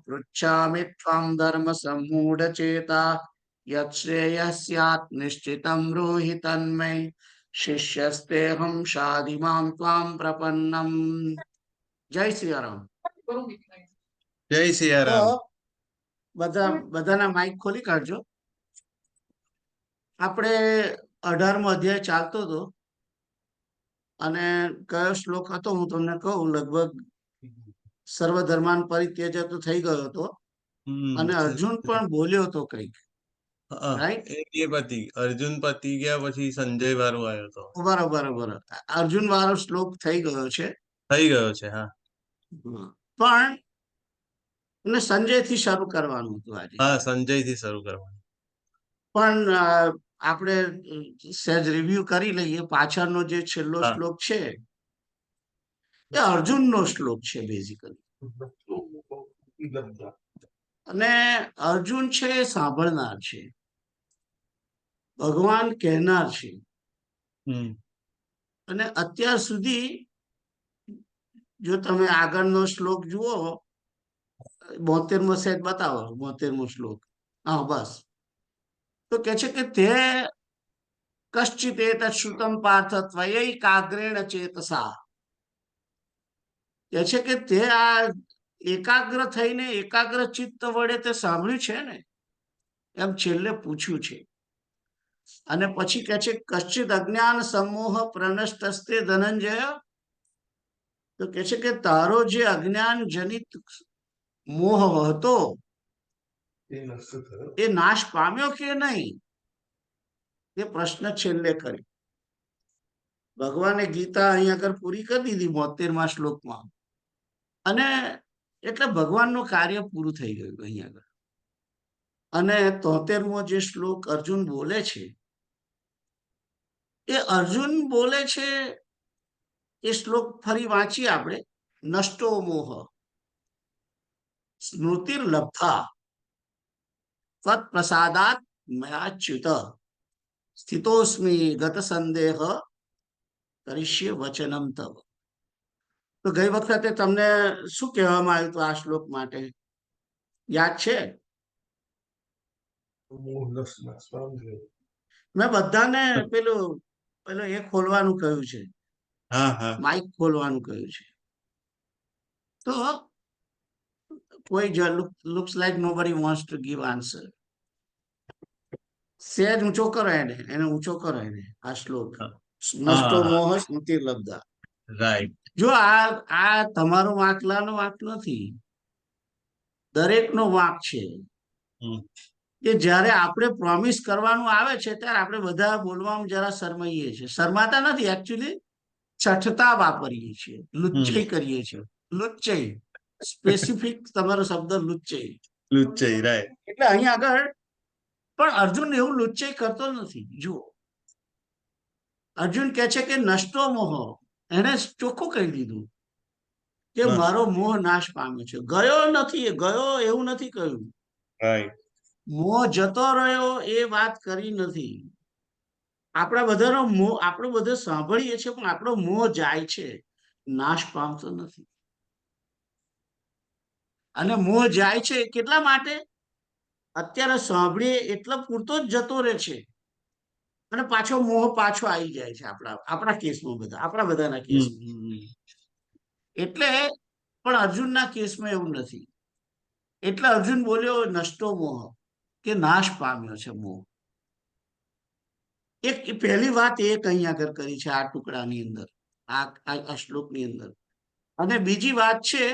पृच्छामि त्वां धर्मसम्मूढचेता यच्छ्रेयः स्यात् निश्चितं ब्रूहि तन्मे शिष्यस्तेऽहं शाधिमां त्वां प्रपन्नम्। जय सियाराम। જય સિયારામ. તો બધાના માઇક ખોલી કાઢજો. આપણે 18મો અધ્યાય ચાલતો હતો અને કયો શ્લોક હતો હું તમને કહું. લગભગ સર્વધર્માન પરિત્યજ તો થઈ ગયો હતો અને અર્જુન પણ બોલ્યો હતો કંઈક, રાઈટ? એ પતિ અર્જુન પતિ ગયા પછી સંજય વાળો આવ્યો હતો. બરાબર બરાબર, અર્જુન વાળો શ્લોક થઈ ગયો છે. થઈ ગયો છે. હા પણ અને સંજય થી શરૂ કરવાનું હતું આજે. હા, સંજય થી શરૂ કરવાનું. પણ આપણે સહેજ રિવ્યુ કરી લઈએ. પાછળનો જે છેલ્લો શ્લોક છે એ અર્જુનનો શ્લોક છે બેઝિકલી. અને અર્જુન છે એ સાંભળનાર છે, ભગવાન કહેનાર છે. અને અત્યાર સુધી જો તમે આગળનો શ્લોક જુઓ, 72મો સેટ બતાવો, 72મો શ્લોક. હા બસ. તો કે છે કે તે કશ્ચિત એતત શ્રુતમ પાર્થ ત્વયૈકાગ્રેણ ચેતસા. કે છે કે તે આ એકાગ્ર થઈને એકાગ્ર ચિત્ત વડે તે સાંભળ્યું છે ને, એમ છેલ્લે પૂછ્યું છે. અને પછી કે છે કશ્ચિત અજ્ઞાન સમૂહ પ્રનષ્ટસ્તે ધનંજય. તો કે છે કે તારો જે અજ્ઞાન જનિત મોહ હતો એ નાશ પામ્યો કે નહીં, એ પ્રશ્ન છેલ્લે કરી. ભગવાને ગીતા અહીંયા આગળ પૂરી કરી દીધી 72મા શ્લોકમાં. અને એટલે ભગવાનનું કાર્ય પૂરું થઈ ગયું અહીંયા આગળ. અને 73મો જે શ્લોક અર્જુન બોલે છે, એ અર્જુન બોલે છે એ શ્લોક ફરી વાંચીએ આપણે. નષ્ટો મોહ સ્મૃતિર્લબ્ધા તત્ પ્રસાદાત મયાચ્યુત સ્થિતોસ્મિ ગત સંદેહ કરીષ્ય વચનમ તવ. તો ગઈ વખતે તમને શું કહેવામાં આવ્યું હતું આ શ્લોક માટે, યાદ છે? મેં બધાને પેલું એ ખોલવાનું કહ્યું છે, માઇક ખોલવાનું કહ્યું છે. તો કોઈ looks like nobody wants to give answer. સહેજ ઊંચો કરો એને ઊંચો કરો એને. આ શ્લોક નષ્ટો મોહ સ્મૃતિર્લબ્ધા. રાઈટ. જો આ તમારો વાંકલાનો વાંક નથી, દરેકનો વાંક છે. કે જ્યારે આપણે પ્રોમિસ કરવાનું આવે છે ત્યારે આપણે બધા બોલવામાં જરા શરમાઈએ છીએ. શરમાતા નથી, એકચ્યુઅલી છઠતા વાપરીએ છીએ, લુચ્ચઈ કરીએ છીએ. લુચ્ચઈ સ્પેસિફિક તમારો શબ્દ લુચ્ચઈ. લુચ્ચઈ, રાઈટ. એટલે અહીં આગળ પણ અર્જુન એવું લુચ્ચઈ કરતો નથી. જુઓ, અર્જુન કહે છે કે નષ્ટો મોહ. એને ચોખ્ખું કહી દીધું કે મારો મોહ નાશ પામ્યો છે. ગયો નથી, ગયો એવું નથી કહ્યું. મોહ જતો રહ્યો એ વાત કરી નથી. આપણા બધાનો મોહ, આપણે બધા સાંભળીએ છીએ પણ આપણો મોહ જાય છે, નાશ પામતો નથી. અને મોહ જાય છે કેટલા માટે? અત્યારે સાંભળીએ એટલા પૂરતો જ જતો રહે છે અને પાછો મોહ પાછો આવી જાય છે આપણા કેસમાં, આપણા બધાના કેસમાં. એટલે પણ અર્જુનના કેસમાં એવું નથી. એટલે અર્જુન બોલ્યો નષ્ટો મોહ, કે નાશ પામ્યો છે મોહ. એક પહેલી વાત એ કઈ આગળ કરી છે આ ટુકડાની અંદર, આ શ્લોકની અંદર. અને બીજી વાત છે,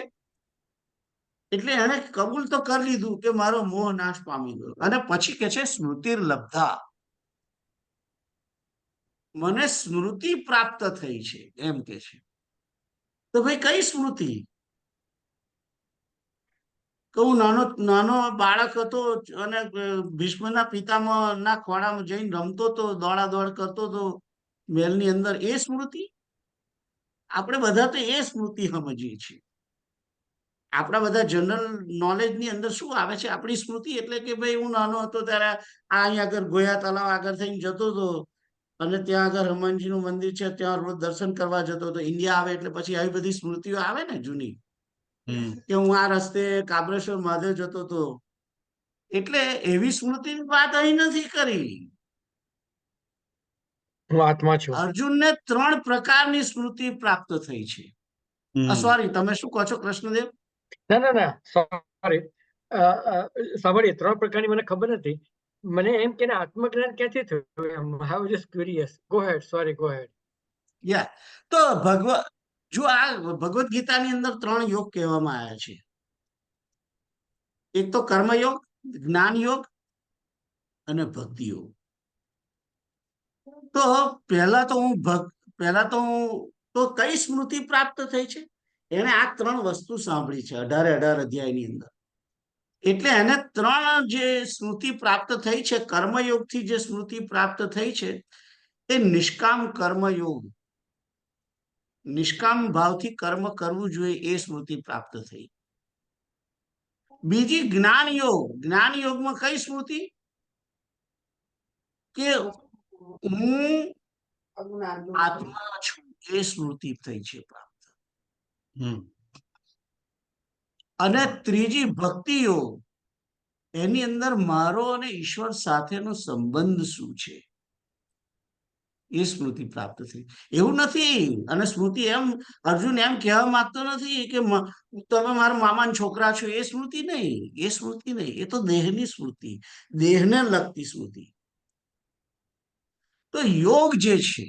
એટલે એને કબૂલ તો કરી લીધું કે મારો મોહ નાશ પામી ગયો. અને પછી કે છે સ્મૃતિર્લબ્ધા, મને સ્મૃતિ પ્રાપ્ત થઈ છે, એમ કે છે. તો ભાઈ કઈ સ્મૃતિ? કે હું નાનો બાળક હતો અને ભીષ્મના પિતામહ ના ખોળામાં જઈને રમતો હતો, દોડા દોડ કરતો હતો મહેલની અંદર, એ સ્મૃતિ? આપણે બધા તો એ સ્મૃતિ સમજીએ છીએ. આપણા બધા જનરલ નોલેજની અંદર શું આવે છે, આપણી સ્મૃતિ એટલે કે ભાઈ હું નાનો હતો ત્યારે અહીંયા આગળ ગોયા તલાવ આગળ થઈને જતો હતો અને ત્યાં આગળ હનુમાનજીનું મંદિર છે, ત્યાં રોજ દર્શન કરવા જતો હતો. ઇન્ડિયા આવે એટલે પછી આવી બધી સ્મૃતિઓ આવે ને જૂની. હમ કે હું આ રસ્તે કાબરેશ્વર મહાદેવ જતો હતો, એટલે એવી સ્મૃતિની વાત અહીં નથી કરી. હું આત્મા છું. અર્જુનને 3 પ્રકારની સ્મૃતિ પ્રાપ્ત થઈ છે. હમ સોરી, તમે શું કહો છો કૃષ્ણદેવ? ના ના ના, સોરી. સાંભળીએ, 3 પ્રકારની મને ખબર નથી. મને એમ કે આત્મજ્ઞાન ક્યાંથી થયું એમ. I was just curious. Go ahead, sorry, go ahead. યા તો જો આ ભગવદ ગીતાની અંદર 3 યોગ કહેવામાં આવ્યા છે. એક તો કર્મયોગ, જ્ઞાન યોગ અને ભક્તિ યોગ. તો પહેલા તો કઈ સ્મૃતિ પ્રાપ્ત થઈ છે? એને આ 3 વસ્તુ સાંભળી છે 18 અધ્યાયની અંદર. એટલે એને 3 જે સ્મૃતિ પ્રાપ્ત થઈ છે, કર્મયોગથી જે સ્મૃતિ પ્રાપ્ત થઈ છે, એ નિષ્કામ કર્મયોગ, નિષ્કામ ભાવથી કર્મ કરવું જોઈએ, એ સ્મૃતિ પ્રાપ્ત થઈ. બીજી જ્ઞાન યોગ. જ્ઞાન યોગમાં કઈ સ્મૃતિ? કે હું આત્મા છું, એ સ્મૃતિ થઈ છે પ્રાપ્ત. હમ અને ત્રીજી ભક્તિ યોગ, એની અંદર મારો અને ઈશ્વર સાથેનો સંબંધ શું છે, એ સ્મૃતિ પ્રાપ્ત થઈ. એવું નથી, અને સ્મૃતિ એમ અર્જુન એમ કહેવા માંગતો નથી કે તમે મારા મામાના છોકરા છો, એ સ્મૃતિ નહીં. એ સ્મૃતિ નહીં, એ તો દેહની સ્મૃતિ, દેહને લગતી સ્મૃતિ. તો યોગ જે છે,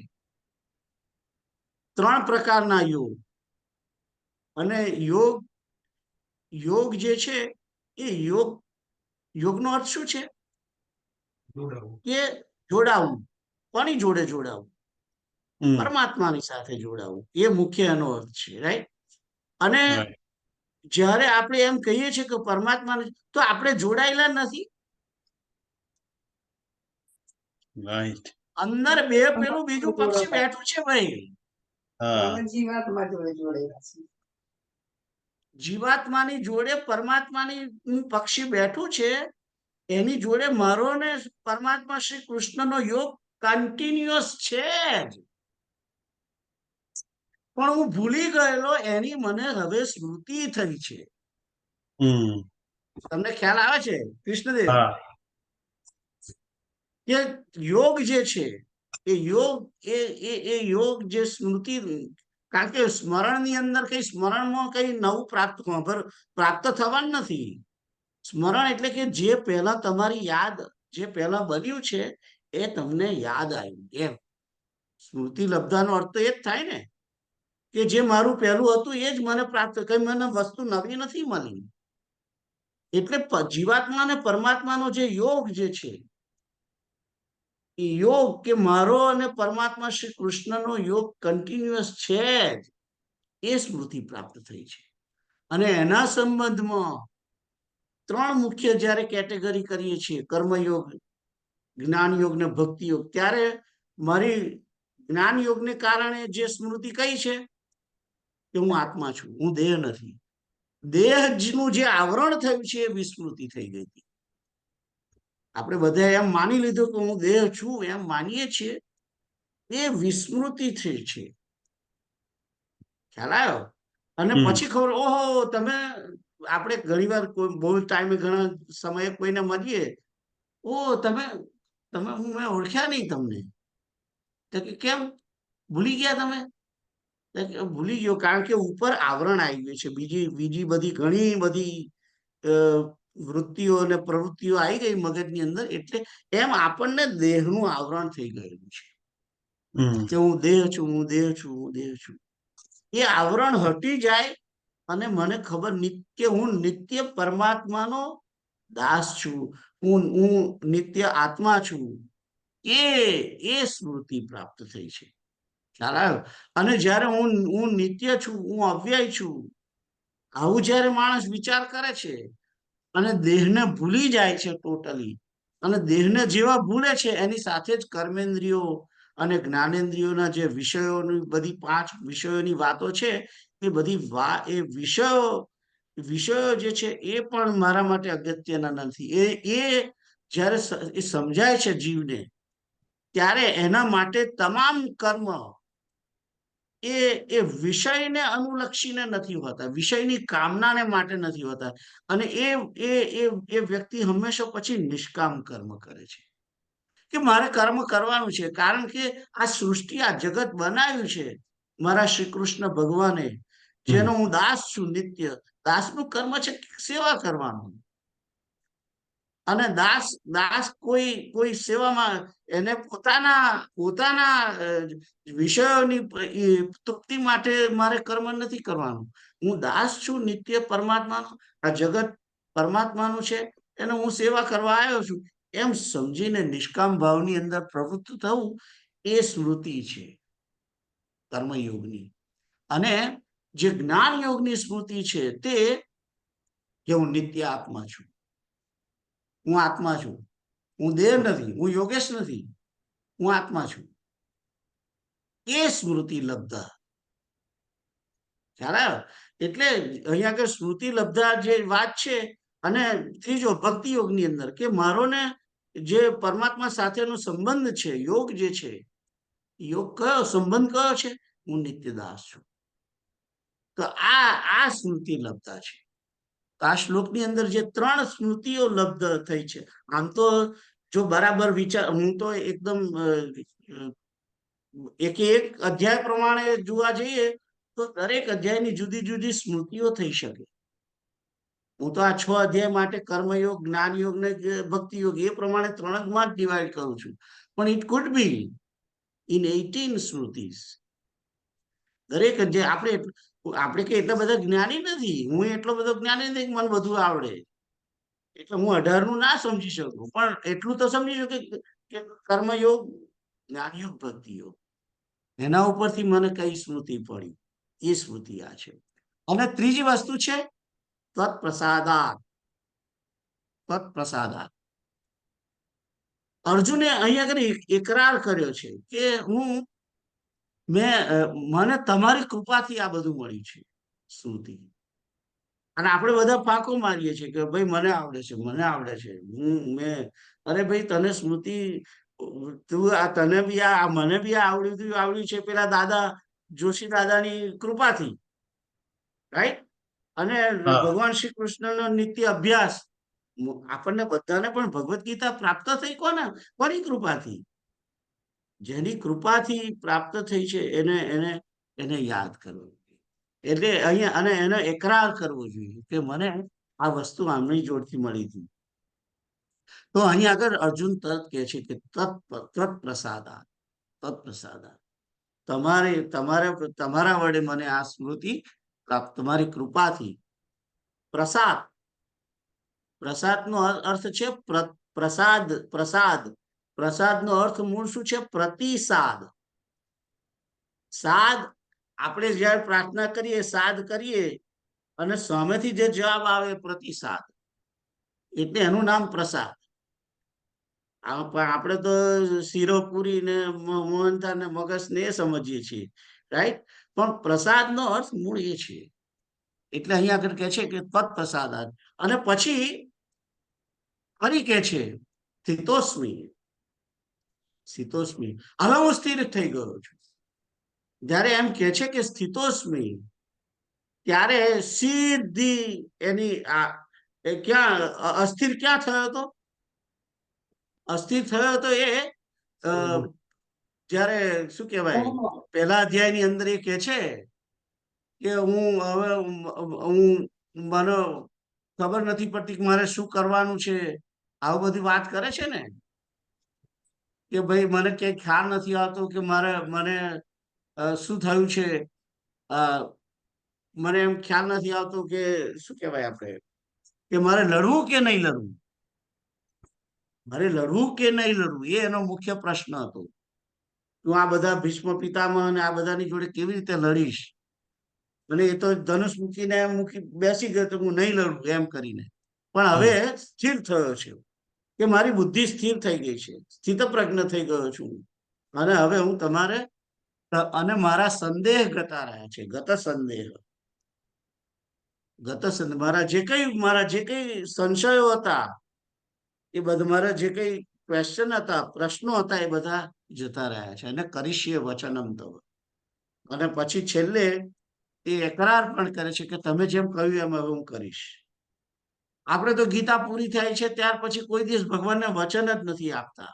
3 પ્રકારના યોગ. અને યોગ જે છે, એ યોગનો અર્થ શું છે? કે જોડાવું. કોની જોડે જોડાવું? હમ પરમાત્માની સાથે જોડાવું. એ મુખ્ય એનો અર્થ છે, રાઈટ? અને right. જ્યારે આપણે એમ કહીએ છીએ કે પરમાત્માને, તો આપણે જોડાયેલા નથી. Right. અંદર પેલું બીજું પક્ષી બેઠું છે ભાઈ. હા જીવાત્માની જોડે પરમાત્માની પક્ષી બેઠું છે, એની જોડે મારો ને પરમાત્મા શ્રી કૃષ્ણનો યોગ કન્ટિન્યુઅસ છે જ. પણ હું ભૂલી ગયેલો, એની મને હવે સ્મૃતિ થઈ છે. હમ તમને ખ્યાલ આવે છે કૃષ્ણદેવ? હા કે યોગ જે છે, એ યોગ જે સ્મૃતિ, કારણ કે સ્મરણની અંદર સ્મરણમાં કઈ નવું પ્રાપ્ત થવાનું નથી. સ્મરણ એટલે કે જે પહેલા તમારી યાદ, જે પહેલા બન્યું છે, એ તમને યાદ આવ્યું એમ. સ્મૃતિ લબ્ધાનો અર્થ તો એ જ થાય ને, કે જે મારું પહેલું હતું એ જ મને પ્રાપ્ત, કઈ મને વસ્તુ નવી નથી મળી. એટલે જીવાત્મા અને પરમાત્માનો જે યોગ જે છે, એ યોગ કે મારો અને પરમાત્મા શ્રી કૃષ્ણનો યોગ કન્ટિન્યુઅસ છે જ, એ સ્મૃતિ પ્રાપ્ત થઈ છે. અને એના સંબંધમાં 3 મુખ્ય જ્યારે કેટેગરી કરીએ છીએ, કર્મયોગ, જ્ઞાન યોગ ને ભક્તિ યોગ, ત્યારે મારી જ્ઞાન યોગને કારણે જે સ્મૃતિ કઈ છે કે હું આત્મા છું, હું દેહ નથી. દેહનું જે આવરણ થયું છે, એ વિસ્મૃતિ થઈ ગઈ હતી. આપણે બધા એમ માની લીધું કે હું દેહ છું, એમ માનીએ છીએ, એ વિસ્મૃતિ થઈ છે. ખ્યાલ આવ્યો? અને હમ પછી ખબર, ઓહો, આપણે ઘણી વાર બહુ ટાઈમે ઘણા સમયે કોઈને મળીએ, ઓ તમે મેં ઓળખ્યા નહીં તમને. તો કે કેમ ભૂલી ગયા તમે? ભૂલી ગયો, કારણ કે ઉપર આવરણ આવી ગયું છે, બીજી બધી ઘણી બધી વૃત્તિઓ અને પ્રવૃત્તિઓ આવી ગઈ મગજની અંદર. એટલે એમ આપણને દેહનું આવરણ થઈ ગયેલું છે હમ કે હું દેહ છું, હું દેહ છું, હું દેહ છું. એ આવરણ હટી જાય અને મને ખબર કે હું નિત્ય પરમાત્માનો દાસ છું, હું નિત્ય આત્મા છું, એ સ્મૃતિ પ્રાપ્ત થઈ છે. ખ્યાલ આવ્યો? અને જયારે હું નિત્ય છું, હું અવ્યય છું, આવું જયારે માણસ વિચાર કરે છે અને દેહને ભૂલી જાય છે ટોટલી, અને દેહને જેવા ભૂલે છે, એની સાથે જ કર્મેન્દ્રિયો અને જ્ઞાનેન્દ્રિયોના જે વિષયોની બધી 5 વિષયોની વાતો છે, એ બધી વિષયો જે છે, એ પણ મારા માટે અગત્યના નથી. એ જ્યારે એ સમજાય છે જીવને, ત્યારે એના માટે તમામ કર્મ એ વિષયને અનુલક્ષીને નથી હોતા, વિષયની કામનાને માટે નથી હોતા, અને એ વ્યક્તિ હંમેશા પછી નિષ્કામ કર્મ કરે છે કે મારે કર્મ કરવાનું છે, કારણ કે આ સૃષ્ટિ, આ જગત બનાવ્યું છે મારા શ્રી કૃષ્ણ ભગવાને, જેનો હું દાસ છું નિત્ય. દાસનું કર્મ છે સેવા કરવાનું, અને દાસ કોઈ સેવામાં એને પોતાના વિષયોની તૃપ્તિ માટે મારે કર્મ નથી કરવાનું. હું દાસ છું નિત્ય પરમાત્માનો, આ જગત પરમાત્માનું છે, એને હું સેવા કરવા આવ્યો છું એમ સમજીને નિષ્કામ ભાવની અંદર પ્રવૃત્ત થવું એ સ્મૃતિ છે કર્મયોગની. અને જે જ્ઞાન યોગની સ્મૃતિ છે તે કે હું નિત્ય આત્મા છું, હું આત્મા છું, હું દેહ નથી, હું યોગેશ નથી, હું આત્મા છું, એ સ્મૃતિ લબ્ધા. ખ્યાલ આવ્યો? એટલે અહીંયા આગળ સ્મૃતિ લબ્ધા જે વાત છે. અને ત્રીજો ભક્તિ યોગની અંદર કે મારો ને જે પરમાત્મા સાથેનો સંબંધ છે, યોગ જે છે, યોગ કયો સંબંધ કયો છે? હું નિત્યદાસ છું. તો આ સ્મૃતિ લબ્ધા છે. આ શ્લોકની અંદર જે 3 સ્મૃતિઓ લબ્ધ થઈ છે, આમ તો જો બરાબર વિચાર, હું તો એકદમ એક અધ્યાય પ્રમાણે જોવા જઈએ તો દરેક અધ્યાયની જુદી જુદી સ્મૃતિઓ થઈ શકે. હું તો આ 6 અધ્યાય માટે કર્મયોગ, જ્ઞાન યોગ ને ભક્તિ યોગ એ પ્રમાણે 3 માં જ ડિવાઈડ કરું છું, પણ ઇટ કુડ બી ઇન 18 સ્મૃતિસ. દરેક અધ્યાય આપણે કે એટલા બધા જ્ઞાની નથી, હું એટલો બધો જ્ઞાની નથી મને બધું આવડે, એટલે હું 18 નું ના સમજી શકું, પણ એટલું તો સમજી શકું કે કર્મયોગ, જ્ઞાનયોગ, ભક્તિ યોગ, એના ઉપરથી મને કઈ સ્મૃતિ પડી, એ સ્મૃતિ આ છે. અને ત્રીજી વસ્તુ છે તત્પ્રસાદાત. તત્પ્રસાદાત અર્જુને અહીંયા આગળ એકરાર કર્યો છે કે મને તમારી કૃપાથી આ બધું મળ્યું છે સ્મૃતિ. અને આપણે બધા ફાંકો મારીએ છીએ કે ભાઈ મને આવડે છે, મને આવડે છે, અરે ભાઈ તને સ્મૃતિ, તને બી મને બી આવડ્યું છે પેલા દાદા જોશી દાદાની કૃપાથી, રાઈટ? અને ભગવાન શ્રી કૃષ્ણનો નિત્ય અભ્યાસ, આપણને બધાને પણ ભગવદ ગીતા પ્રાપ્ત થઈ કોની કૃપાથી? જેની કૃપાથી પ્રાપ્ત થઈ છે એને યાદ કરવું. એટલે અહીંયા અને એનો એકરાર કરવો જોઈએ કે મને આ વસ્તુ આમની જોડથી મળી હતી. તો અહીંયા આગળ અર્જુન તરત કહે છે કે તત્પ્રસાદા, તત્પ્રસાદા, તમારા વડે મને આ સ્મૃતિ પ્રાપ્ત, તમારી કૃપાથી. પ્રસાદ, પ્રસાદનો અર્થ છે પ્રસાદ. પ્રસાદનો અર્થ મૂળ શું છે? પ્રતિસાદ. સાદ, આપણે જયારે પ્રાર્થના કરીએ, સાદ કરીએ અને સામેથી જે જવાબ આવે પ્રતિસાદ, એટલે એનું નામ પ્રસાદ. આપણે તો શીરો પૂરી ને મોહનથાળ ને મગજ ને એ સમજીએ છીએ, રાઈટ? પણ પ્રસાદનો અર્થ મૂળ એ છે. એટલે અહીંયા આગળ કહે છે કે તત્પ્રસાદાત. અને પછી ફરી કે છે સ્થિતોસ્મી. સ્થિતોસ્મી, હવે હું સ્થિર થઈ ગયો છું. જયારે એમ કે છે કે સ્થિતોસ્મી, ત્યારે સીધી એની ક્યાં અસ્થિર ક્યાં થયો હતો? અસ્થિર થયો હતો એ જયારે શું કહેવાય, પહેલા અધ્યાયની અંદર એ કે છે કે મને ખબર નથી પડતી કે મારે શું કરવાનું છે, આવું બધી વાત કરે છે ને, કે ભાઈ મને ક્યાંય ખ્યાલ નથી આવતો કે મને શું થયું છે, મને એમ ખ્યાલ નથી આવતો કે શું કહેવાય આપણે, કે મારે લડવું કે નહીં લડવું, મારે લડવું કે નહીં લડવું, એ એનો મુખ્ય પ્રશ્ન હતો. તું આ બધા ભીષ્મ પિતામહ અને આ બધાની જોડે કેવી રીતે લડીશ? અને એ તો ધનુષ મૂકીને બેસી ગયો તો હું નહીં લડું એમ કરીને. પણ હવે સ્થિર થયો છે કે મારી બુદ્ધિ સ્થિર થઈ ગઈ છે, સ્થિતપ્રજ્ઞ થઈ ગયો છું, અને હવે હું તમારે અને મારા સંદેહ ગતા રહ્યા છે. ગત સંદેહ, મારા જે કઈ સંશયો હતા, એ બધા મારા જે કઈ ક્વેશ્ચન હતા, પ્રશ્નો હતા, એ બધા જતા રહ્યા છે. અને કરીશ્ય વચનમ તવ, અને પછી છેલ્લે એ એકરાર પણ કરે છે કે તમે જેમ કહ્યું એમ હવે હું કરીશ. આપણે તો ગીતા પૂરી થાય છે ત્યાર પછી કોઈ દિવસ ભગવાનને વચન જ નથી આપતા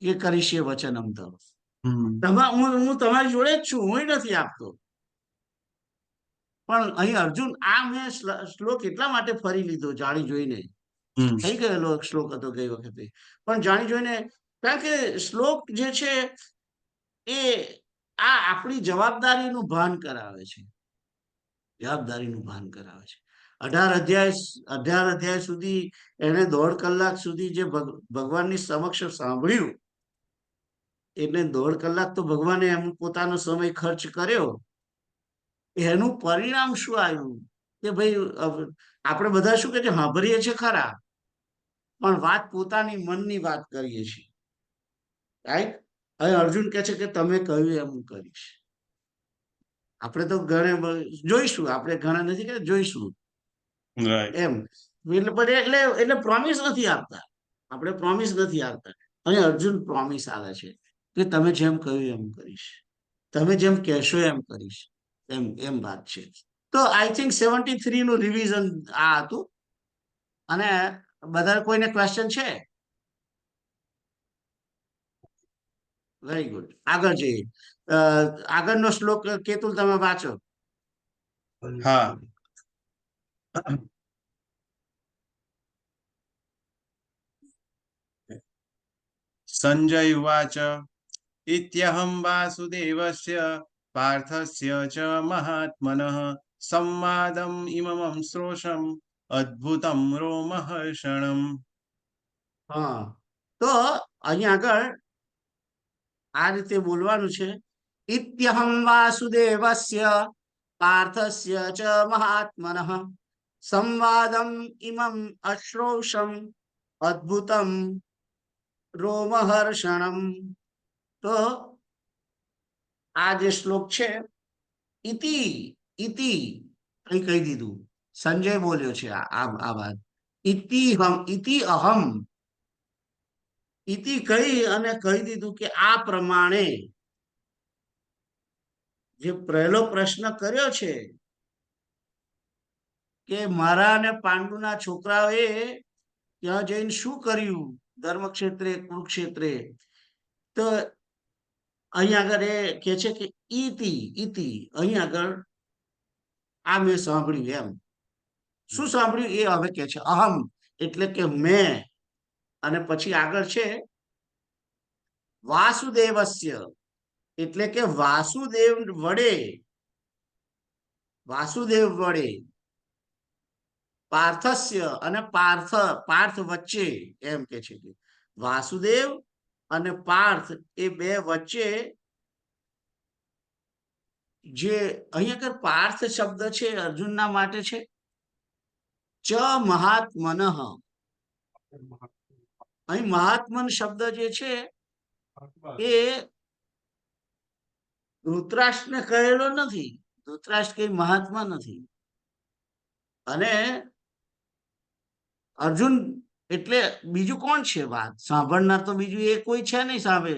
એ કરીશ એ વચન અમતો. હું તમારી જોડે જ છું, હું નથી આપતો. પણ અહીં અર્જુન આ મેં શ્લોક એટલા માટે ફરી લીધો જાણી જોઈને, થઈ ગયેલો શ્લોક હતો ગઈ વખતે, પણ જાણી જોઈને, કારણ કે શ્લોક જે છે એ આ આપણી જવાબદારીનું ભાન કરાવે છે. જવાબદારીનું ભાન કરાવે છે. 18 અધ્યાય સુધી એને 1.5 કલાક સુધી જે ભગવાનની સમક્ષ સાંભળ્યું, એટલે 1.5 કલાક તો ભગવાને એમ પોતાનો સમય ખર્ચ કર્યો. એનું પરિણામ શું આવ્યું કે ભાઈ આપણે બધા શું કે છે, સાંભળીએ છીએ ખરા, પણ વાત પોતાની મનની વાત કરીએ છીએ, રાઈટ? હવે અર્જુન કહે છે કે તમે કહ્યું એમ હું કરીશ. આપણે તો ઘણા જોઈશું, આપણે ઘણા નથી કે જોઈશું એમ, એટલે પ્રોમિસ નથી આપતા, આપણે પ્રોમિસ નથી આપતા. અને અર્જુન પ્રોમિસ આવે છે કે તમે જેમ કહ્યું એમ કરીશ, તમે જેમ કહેશો એમ કરીશ, એમ વાત છે. તો આઈ થિંક 73 નું રિવિઝન આ હતું. અને બધા કોઈને ક્વેશ્ચન છે? વેરી ગુડ, આગળ જઈએ. આગળનો શ્લોક કેતુલ તમે વાંચો. હા. સંજય ઉવાચ ઇત્યહં વાસુદેવસ્ય પાર્થસ્ય ચ મહાત્મનઃ સંવાદમ ઇમમં શ્રોષમ અદ્ભુતમ રોમહર્ષણમ. હા, તો અહીંયા આગળ આ રીતે બોલવાનું છે. ઇત્યહં વાસુદેવસ્ય પાર્થસ્ય ચ મહાત્મનઃ સંવાદમ ઇમં અશ્રોષમ અદ્ભુતમ રોમહર્ષણમ. તો આ જે શ્લોક છે, ઇતિ ઇતિ અહીં કહી દીધું, સંજય બોલ્યો છે આ વાત. ઇતિ અહમ, ઇતિ કહી અને કહી દીધું કે આ પ્રમાણે. જે પહેલો પ્રશ્ન કર્યો છે કે મારા અને પાંડુના છોકરાઓએ ત્યાં જઈને શું કર્યું ધર્મક્ષેત્રે કુરુક્ષેત્રે, તો અહીં આગળ એ કે છે કે ઇતિ અહીં આગળ આ મેં સાંભળ્યું એમ. શું સાંભળ્યું એ હવે કે છે. અહમ એટલે કે મેં, અને પછી આગળ છે વાસુદેવસ્ય એટલે કે વાસુદેવ વડે પાર્થસ્ય અને પાર્થ વચ્ચે, એમ કે છે કે વાસુદેવ અને પાર્થ એ બે વચ્ચે જે અહીંયા આગળ પાર્થ શબ્દ છે અર્જુનના માટે છે. ચ મહાત્મનઃ, અહીં મહાત્મન શબ્દ જે છે એ ધૃતરાષ્ટ્રને કહેલો નથી. ધૃતરાષ્ટ્ર કઈ મહાત્મા નથી. અને અર્જુન એટલે બીજું કોણ છે વાત સાંભળનાર? તો બીજું એ કોઈ છે નહીં સામે,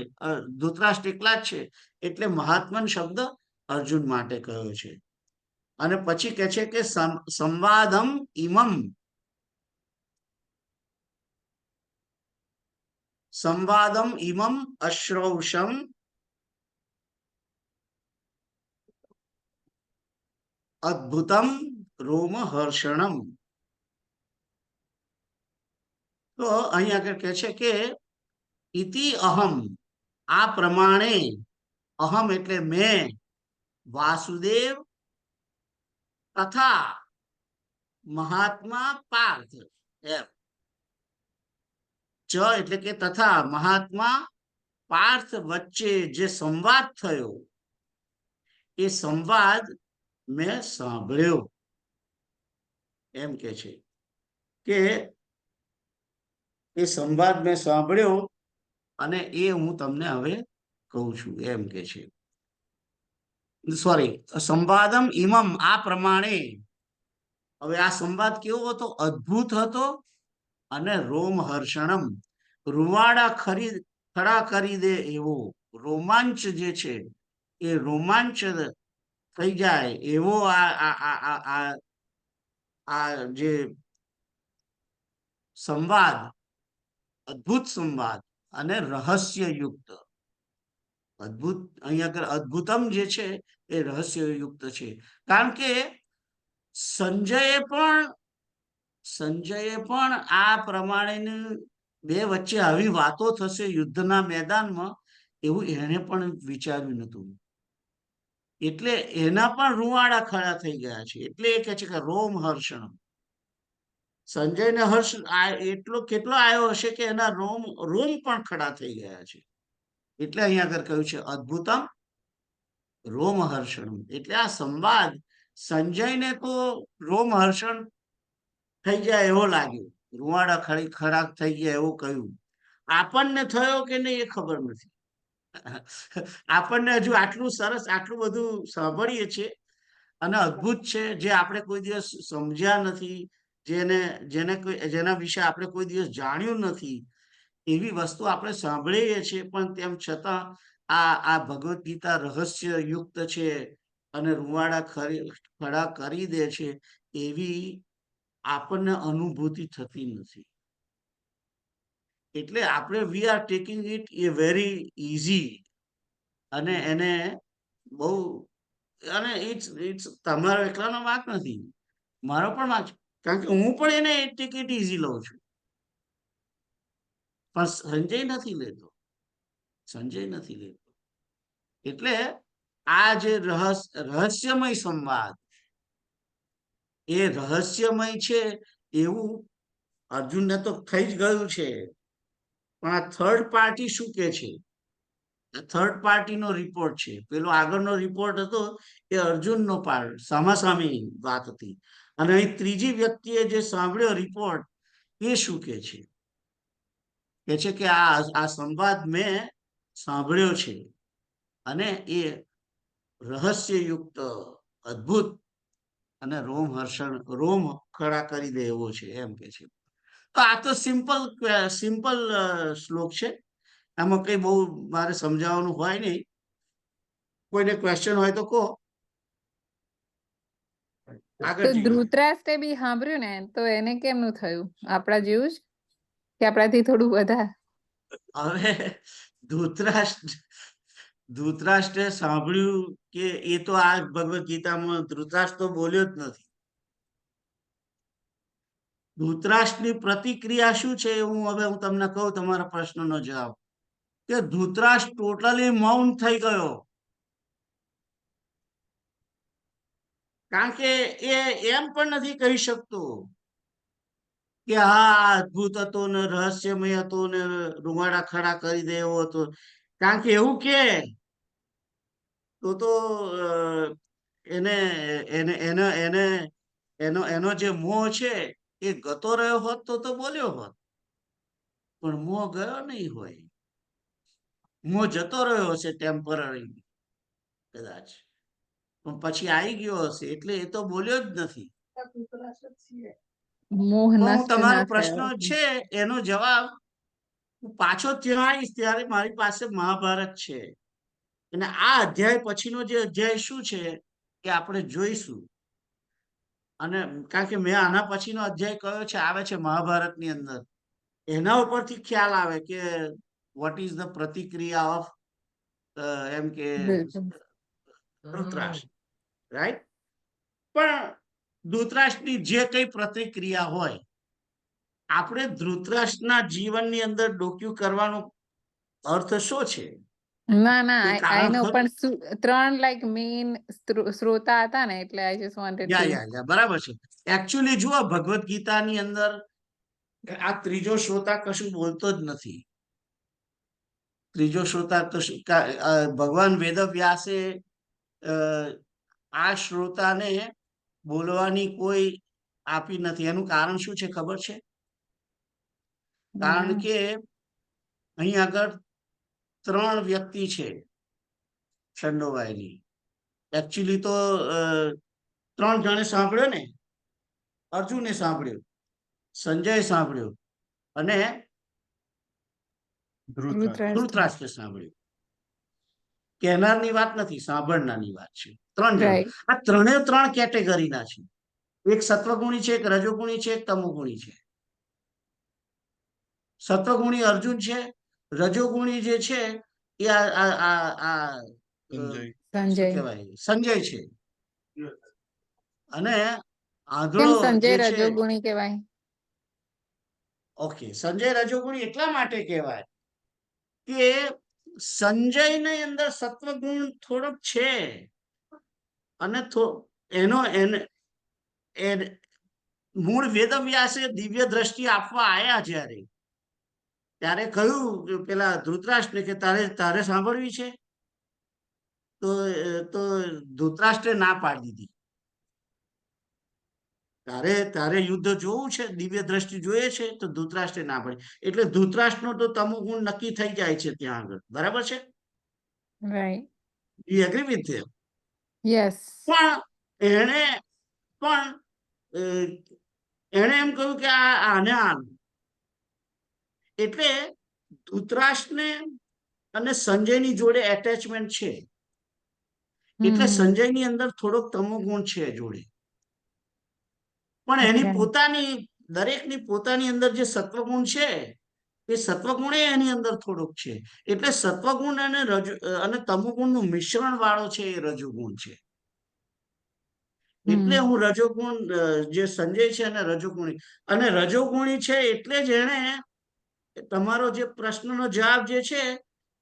ધૃતરાષ્ટ્ર એકલા જ છે. એટલે મહાત્મન શબ્દ અર્જુન માટે કહ્યો છે. અને પછી કે છે કે સંવાદમ ઇમમ અશ્રૌષમ અદ્ભુતમ રોમહર્ષણમ. તો અહીં આગળ કહે છે કે ઇતિ અહમ, આ પ્રમાણે, અહમ એટલે મેં, વાસુદેવ તથા મહાત્મા પાર્થ, એમ. ચ એટલે કે તથા મહાત્મા પાર્થ વચ્ચે જે સંવાદ થયો એ સંવાદ મેં સાંભળ્યો, એમ કે છે કે એ સંવાદ મેં સાંભળ્યો અને એ હું તમને હવે કહું છું, એમ કે છે. સોરી, સંવાદમ ઇમમ, આ પ્રમાણે. હવે આ સંવાદ કેવો હતો? અદ્ભુત હતો. અને રોમહર્ષણમ, રૂવાડા ખડા કરી દે એવો રોમાંચ જે છે એ રોમાંચ થઈ જાય એવો આ જે સંવાદ, અદ્ભુત સંવાદ અને રહસ્યયુક્ત, અદ્ભુત અહીંયા આગળ અદ્ભુતમ જે છે એ રહસ્યયુક્ત છે. કારણ કે સંજયે પણ આ પ્રમાણેની બે વચ્ચે આવી વાતો થશે યુદ્ધના મેદાનમાં એવું એને પણ વિચાર્યું નતું. એટલે એના પણ રૂવાડા ખડા થઈ ગયા છે. એટલે એ કહે છે કે રોમ હર્ષણ. સંજયને હર્ષ એટલો કેટલો આવ્યો હશે કે એના રોમ પણ ખડા થઈ ગયા છે. એટલે અહીંયા આગળ કહ્યું છે અદ્ભુતમ રોમહર્ષણ. એટલે આ સંવાદ સંજયને તો રોમહર્ષણ થઈ જાય એવો લાગ્યો, રૂવાડા ખડા થઈ ગયા એવું કહ્યું. આપણને થયો કે નહીં એ ખબર નથી. આપણને હજુ આટલું સરસ આટલું બધું સાંભળીએ છીએ અને અદ્ભુત છે જે આપણે કોઈ દિવસ સમજ્યા નથી, જેના વિશે આપણે કોઈ દિવસ જાણ્યું નથી, એવી વસ્તુ આપણે સાંભળીએ છીએ. પણ તેમ છતાં આ ભગવદ્ ગીતા રહસ્ય યુક્ત છે અને રૂવાડા ખડા કરી દે છે એવી આપણને અનુભૂતિ થતી નથી. એટલે આપણે we are taking it A very easy અને એને બહુ, અને ઇટ્સ તમારો એકલાનો વાંક નથી, મારો પણ વાંક છે. કારણ કે હું પણ એને ટિકિટ ઇઝી લઉં છું, પણ સંજય નથી લેતો. એટલે આ જે રહસ્યમય સંવાદ, એ રહસ્યમય છે એવું અર્જુનને તો થઈ જ ગયું છે. પણ આ થર્ડ પાર્ટી શું કે છે, થર્ડ પાર્ટીનો રિપોર્ટ છે. પેલો આગળનો રિપોર્ટ હતો એ અર્જુનનો પાર્ટ, સામાસામી વાત હતી. અને અહીં ત્રીજી વ્યક્તિએ જે સાંભળ્યો રિપોર્ટ એ શું કે છે કે આ સંવાદ મેં સાંભળ્યો છે અને એ રહસ્યયુક્ત, અદ્ભુત અને રોમ ખડા કરી દે એવો છે એમ કે છે. તો આ તો સિમ્પલ શ્લોક છે. આમાં કઈ બહુ મારે સમજાવવાનું હોય નહીં. કોઈને ક્વેશ્ચન હોય તો કહો. તો ધૃતરાષ્ટ્રે બી સાંભળ્યું ને તો એને કેમનું થયું? આપણા જેવું જ કે આપણાથી થોડું વધારે? હવે ધૃતરાષ્ટ્રે સાંભળ્યું કે એ તો આ ભગવદ ગીતામાં ધૃતરાષ્ટ્ર તો બોલ્યો જ નથી. ધૃતરાષ્ટ્રની પ્રતિક્રિયા શું છે હું તમને કહું તમારા પ્રશ્નનો જવાબ, કે ધૃતરાષ્ટ્ર ટોટલી મૌન થઈ ગયો. કારણ કે એ એમ પણ નથી કહી શકતો કે હા અદ્ભુત હતો ને રહસ્યમય હતો ને રૂવાડા ખડા કરી દે એવો હતો. કારણ કે એવું કે તો એને એને એને એને એનો જે મોહ છે એ ગતો રહ્યો હોત તો બોલ્યો હોત. પણ મોહ ગયો નહીં હોય, મોહ જતો રહ્યો હશે ટેમ્પરરી કદાચ, પણ પછી આવી ગયો હશે એટલે એ તો બોલ્યો જ નથી. મોહ હું નષ્ટ તમારો ના પ્રશ્ન થયો. છે એનો જવાબ હું પાછો ત્યાં આવીશ ત્યારે મારી પાસે મહાભારત છે અને આ અધ્યાય પછીનો જે અધ્યાય શું છે એ આપણે જોઈશું. અને કારણ કે મેં આના પછીનો અધ્યાય કયો છે આવે છે મહાભારતની અંદર, એના ઉપરથી ખ્યાલ આવે કે વોટ ઇઝ ધ પ્રતિક્રિયા ઓફ એમ કે ધૃતરાષ્ટ્ર, રાઈટ. પણ ધૃતરાષ્ટ્રની જે કઈ પ્રતિક્રિયા હોય, આપણે ધૃતરાષ્ટ્રના જીવનની અંદર ડોક્યુ કરવાનો અર્થ શું છે? ના કોઈ આઈ કારણ નો, ખરું? પણ ત્રણ લાઈક મેઇન શ્રોતા હતા ને એટલે આઈ જસ્ટ વોન્ટેડ ટુ. યા બરાબર છે. એકચ્યુઅલી જુઓ ભગવદ ગીતાની અંદર આ ત્રીજો શ્રોતા કશું બોલતો જ નથી. ત્રીજો શ્રોતા કશું ભગવાન વેદવ્યાસે આ શ્રોતાને બોલવાની કોઈ આપી નથી. એનું કારણ શું છે ખબર છે? કારણ કે અહીં આગળ ત્રણ વ્યક્તિ છે સંડોવાયેલી. એકચ્યુઅલી તો ત્રણ જણે સાંભળ્યો ને, અર્જુને સાંભળ્યો, સંજય સાંભળ્યો અને ધૃતરાષ્ટ્રે સાંભળ્યું. કહેનારની વાત નથી, સાંભળનારની વાત છે. 3 જણ. રાઈટ આ ત્રણે 3 કેટેગરીના છે. એક સત્વગુણી છે, એક રજોગુણી છે, એક તમોગુણી છે. સત્વગુણી અર્જુન છે, રજોગુણી જે છે એ સંજય શું સંજય કહેવાય, સંજય છે. અને કેમ આંધળો સંજય જે છે, રજોગુણી કહેવાય? ઓકે, સંજય રજોગુણી એટલા માટે કહેવાય કે સંજયની અંદર સત્વગુણ થોડોક છે, અને એને મૂળ વેદવ્યાસે દિવ્ય દ્રષ્ટિ આપવા આયા જ્યારે, ત્યારે કહ્યું કે પેલા ધૃતરાષ્ટ્રને કે તારે સાંભળવી છે, તો ધૃતરાષ્ટ્રે ના પાડી દીધી. તારે યુદ્ધ જોવું છે, દિવ્ય દ્રષ્ટિ જોઈએ છે, તો ધૃતરાષ્ટ્રે ના પાડી. એટલે ધૃતરાષ્ટ્રનો તો તમોગુણ નક્કી થઈ જાય છે ત્યાં આગળ. બરાબર છે? Right you agree with them? Yes પણ એણે એમ કહ્યું કે આને આનું. એટલે ધૃતરાષ્ટ્રને અને સંજયની જોડે એટેચમેન્ટ છે, એટલે સંજયની અંદર થોડોક તમોગુણ છે જોડે. પણ એની Okay. પોતાની, દરેકની પોતાની અંદર જે સત્વગુણ છે, એ સત્વગુણ એની અંદર થોડોક છે. એટલે સત્વગુણ અને તમોગુણનું મિશ્રણ વાળો છે એ રજોગુણ છે. એટલે હું રજોગુણ, જે સંજય છે અને રજોગુણી છે, એટલે જ એને તમારો જે પ્રશ્નનો જવાબ જે છે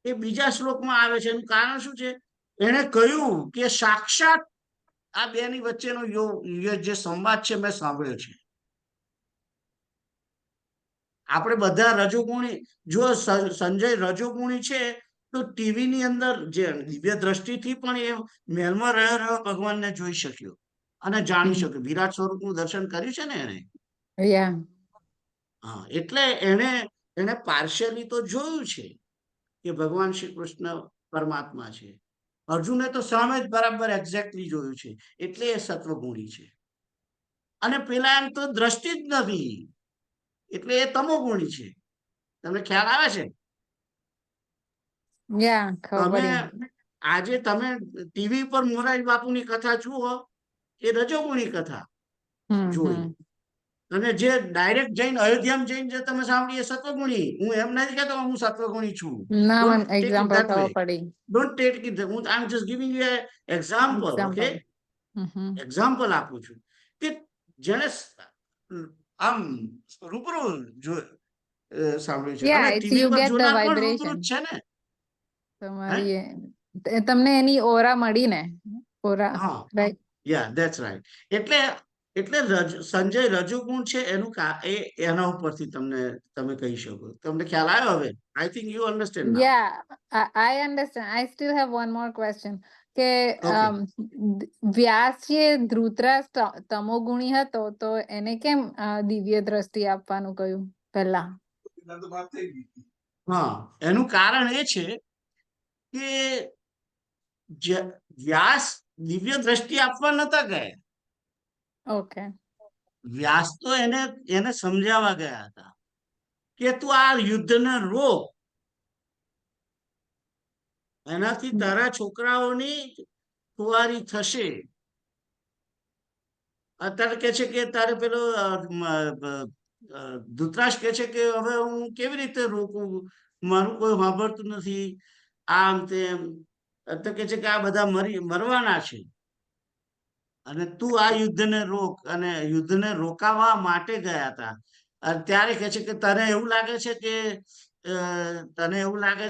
એ બીજા શ્લોકમાં આવે છે. એનું કારણ શું છે? એને કહ્યું કે સાક્ષાત આ બેની વચ્ચેનો જે સંવાદ છે મેં સાંભળ્યો છે. આપણે બધા રજોગુણી, જો સંજય રજોગુણી છે તો ટીવી ની અંદર જે દિવ્ય દ્રષ્ટિથી પણ એ મહેલમાં રહ્યો ભગવાનને જોઈ શક્યો અને જાણી શક્યો. વિરાટ સ્વરૂપનું દર્શન કર્યું છે ને એને. યા હા, એટલે એને પાર્શિયલી તો જોયું છે કે ભગવાન શ્રી કૃષ્ણ પરમાત્મા છે. અર્જુને તો સામે જ બરાબર એક્ઝેક્ટલી જોયું છે, એટલે એ સત્વગુણી છે. અને પેલા એમ તો દ્રષ્ટિ જ નથી, એટલે એ તમોગુણી છે. તમને ખ્યાલ આવે છે? યા ખબર તમે પડી. આજે તમે ટીવી પર મોરારી બાપુની કથા જુઓ, એ રજોગુણી કથા જોઈ. અને જે ડાયરેક્ટ જઈને અયોધ્યામાં જઈને જે તમે સાંભળી, એ સત્વગુણી. હું એમ નથી કહેતો હું સત્વગુણી છું. ના Don't મને take it example that way. ખબર પડી. Don't take it that way. I'm just giving you an example, okay? Example આપું છું કે જેને આમ રૂબરૂ સાંભળ્યું છે. Yeah, અને it's ટીવી you પર get the જોનાર પણ રૂબરૂ vibration. જ છે ને. તમારી તમને એની ઓરા મળી ને, ઓરા હા, રાઈટ. Yeah that's right. એટલે સંજય રજોગુણ છે એનું એના ઉપરથી તમે કહી શકો. તમને ખ્યાલ આવ્યો હવે? I think you understand now. Yeah, I understand. I still have one more question. કે ઓકે. વ્યાસજીએ ધૃતરાષ્ટ્ર તમોગુણી હતો, તો એને કેમ દિવ્ય દ્રષ્ટિ આપવાનું કહ્યું પહેલા? હા, એનું કારણ એ છે કે વ્યાસ દિવ્ય દ્રષ્ટિ આપવા નતા ગયા. ઓકે. વ્યાસ તો એને સમજાવવા ગયા હતા કે તું આ યુદ્ધને રોક, એનાથી તારા છોકરાઓની ખુવારી થશે. અત્યારે કે છે કે તારે પેલો ધૃતરાષ્ટ્ર કે છે કે હવે હું કેવી રીતે રોકું, મારું કોઈ સાંભળતું નથી, આમ તેમ. અત્યારે કે છે કે આ બધા મરવાના છે અને તું આ યુદ્ધને રોક. અને યુદ્ધને રોકાવા માટે ગયા હતા. ત્યારે કે છે કે તને એવું લાગે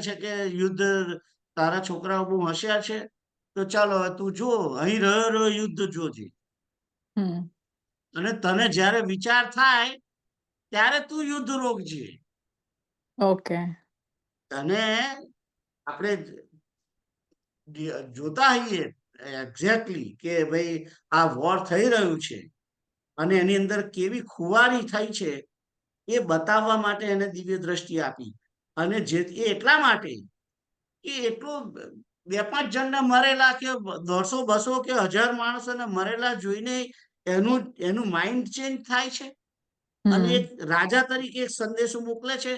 છે કે યુદ્ધ, તારા છોકરાઓ બહુ હોશિયાર છે, તો ચાલો હવે તું જો, અહીં રહ્યો યુદ્ધ જોજે. અને તને જ્યારે વિચાર થાય ત્યારે તું યુદ્ધ રોકજે. ઓકે. તને આપણે જોતા હોઈએ એક્ઝેક્ટલી કે ભાઈ આ વોર થઈ રહ્યું છે અને એની અંદર કેવી ખુવારી થઈ છે, એ બતાવવા માટે એને દિવ્ય દ્રષ્ટિ આપી. અને એ એટલા માટે કે એટલું 2-5 જણને મરેલા કે 100-200 કે 1000 માણસોને મરેલા જોઈને એનું માઇન્ડ ચેન્જ થાય છે. અને એક રાજા તરીકે એક સંદેશો મોકલે છે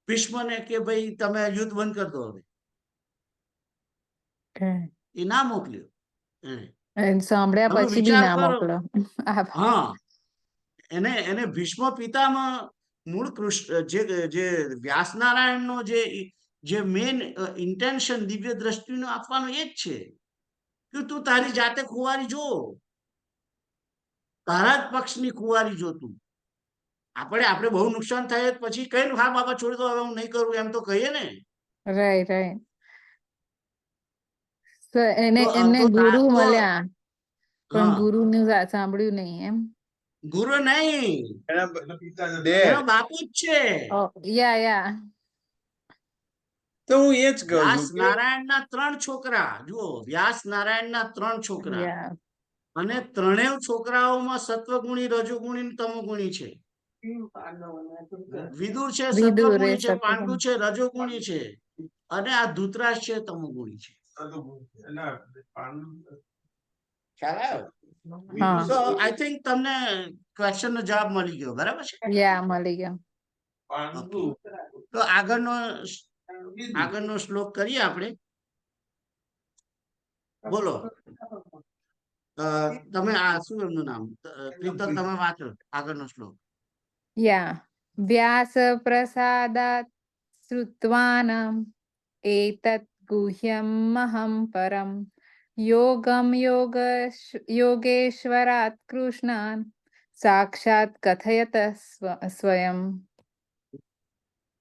ભીષ્મને કે ભાઈ તમે યુદ્ધ બંધ કરી દો હવે. એ ના મોકલ્યો એને. સાંભળ્યા તમે પછી બી વિચાર ના કરો. મોકલો. હા, એને ભીષ્મ પિતામહ મૂળ કૃષ્ણ જે વ્યાસનારાયણ નો જે મેન ઇન્ટેન્શન દિવ્ય દ્રષ્ટિનો આપવાનો એ જ છે કે તું તારી જાતે કુંવારી જો, તારા જ પક્ષની કુંવારી જો તું. આપણે બહુ નુકસાન થાય પછી કઈ હા બાબા છોડી દો, હવે હું નહીં કરું એમ તો કહીએ ને. Right right. એને તો એમને ગુરુ તો મળ્યા પણ હા, ગુરુનું સાંભળ્યું નહીં એમ. ગુરુ નહીં, દે એનો બાપુ જ છે. યા તો હું એ જ કહું વ્યાસ છું કે નારાયણના 3 છોકરા જુઓ, વ્યાસ નારાયણના 3 છોકરા, યા અને ત્રણેય છોકરાઓમાં સત્વગુણી, રજોગુણી ને તમોગુણી છે. વિદુર છે વિદુર એ સત્વગુણી છે, પાંડુ સત્વગુણ. છે રજોગુણી છે, અને આ ધૃતરાષ્ટ્ર છે તમોગુણી છે. ખ્યાલ આવ્યો? હા સો આઈ થિંક તમને ક્વેશ્ચન નો જવાબ મળી ગયો, બરાબર છે? યા મળી ગયો. Okay. તો આગળનો શ્લોક કરીએ આપણે. બોલો, તમે આ શું એમનું નામ, પ્રીતમ તમે વાંચો આગળનો શ્લોક. યા વ્યાસ પ્રસાદાત શ્રુત્વાનમ એતत् ગુહ્યમહં પરમ યોગેશ્વરાત કૃષ્ણાન સાક્ષાત કથયત સ્વયં.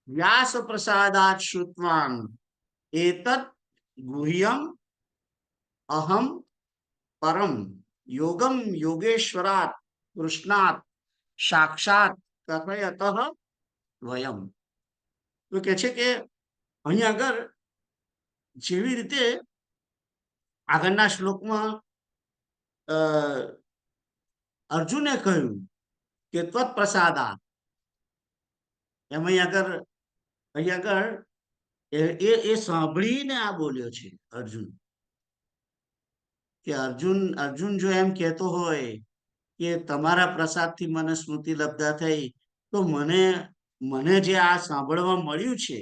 વ્યાસ પ્રસાદાત શ્રુત્વાન એતત ગુહ્યમ અહમ પરમ યોગેશ્વરાત કૃષ્ણાત સાક્ષાત કથયત વયમ. તો કે છે કે અહીં આગળ જેવી રીતે આગળના શ્લોકમાં અર્જુને કહ્યું કે ત્વત પ્રસાદા, એમ અહીં આગળ એ સાંભળીને આ બોલ્યો છે અર્જુન. કે અર્જુન જો એમ કહેતો હોય કે તમારા પ્રસાદથી મને સ્મૃતિ લબ્ધા થઈ, તો મને જે આ સાંભળવા મળ્યું છે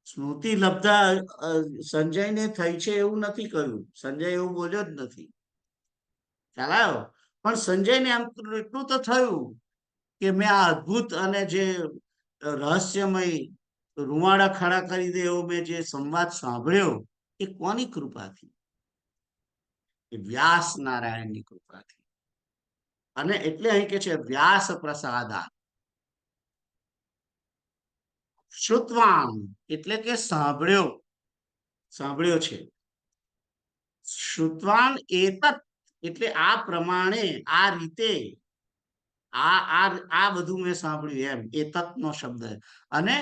સ્મૃતિ લબ્ધા સંજયને થઈ છે એવું નથી કહ્યું. સંજય એવું બોલ્યો જ નથી, ખ્યાલ આવ્યો? પણ સંજયને એમ એટલું તો થયું કે મેં આ અદ્ભુત અને જે રહસ્યમય રૂવાડા ખડા કરી દે એવો મેં જે સંવાદ સાંભળ્યો એ કોની કૃપાથી? વ્યાસ નારાયણની કૃપાથી. અને એટલે અહીં કે છે વ્યાસ પ્રસાદા શ્રુતવાન, એટલે કે સાંભળ્યો છે. શ્રુતવાન એતત, એટલે આ પ્રમાણે, આ રીતે, આ બધું મેં સાંભળ્યું એમ, એતત નો શબ્દ. અને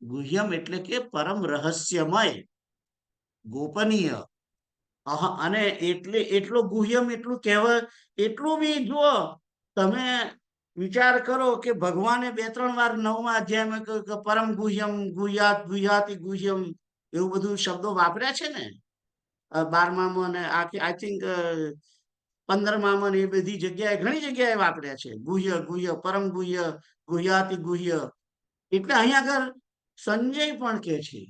ગુહ્યમ એટલે કે પરમ રહસ્યમય, ગોપનીય. અને એટલો ગુહ્યમ એટલું કહેવાય, એટલું બી જુઓ તમે વિચાર કરો કે ભગવાને 2-3 વાર 9મા અધ્યાયમાં કહ્યું કે પરમ ગુહ્યમ, ગુહ્યાતિ ગુહ્યમ, એવું બધું શબ્દો વાપર્યા છે ને. 12મામાં અને આઈ થિંક 15મામાં એ બધી જગ્યાએ, ઘણી જગ્યાએ વાપર્યા છે. ગુહ્ય, પરમ ગુહ્ય, ગુહ્યાતિ ગુહ્ય. એટલે અહીં આગળ સંજય પણ કે છે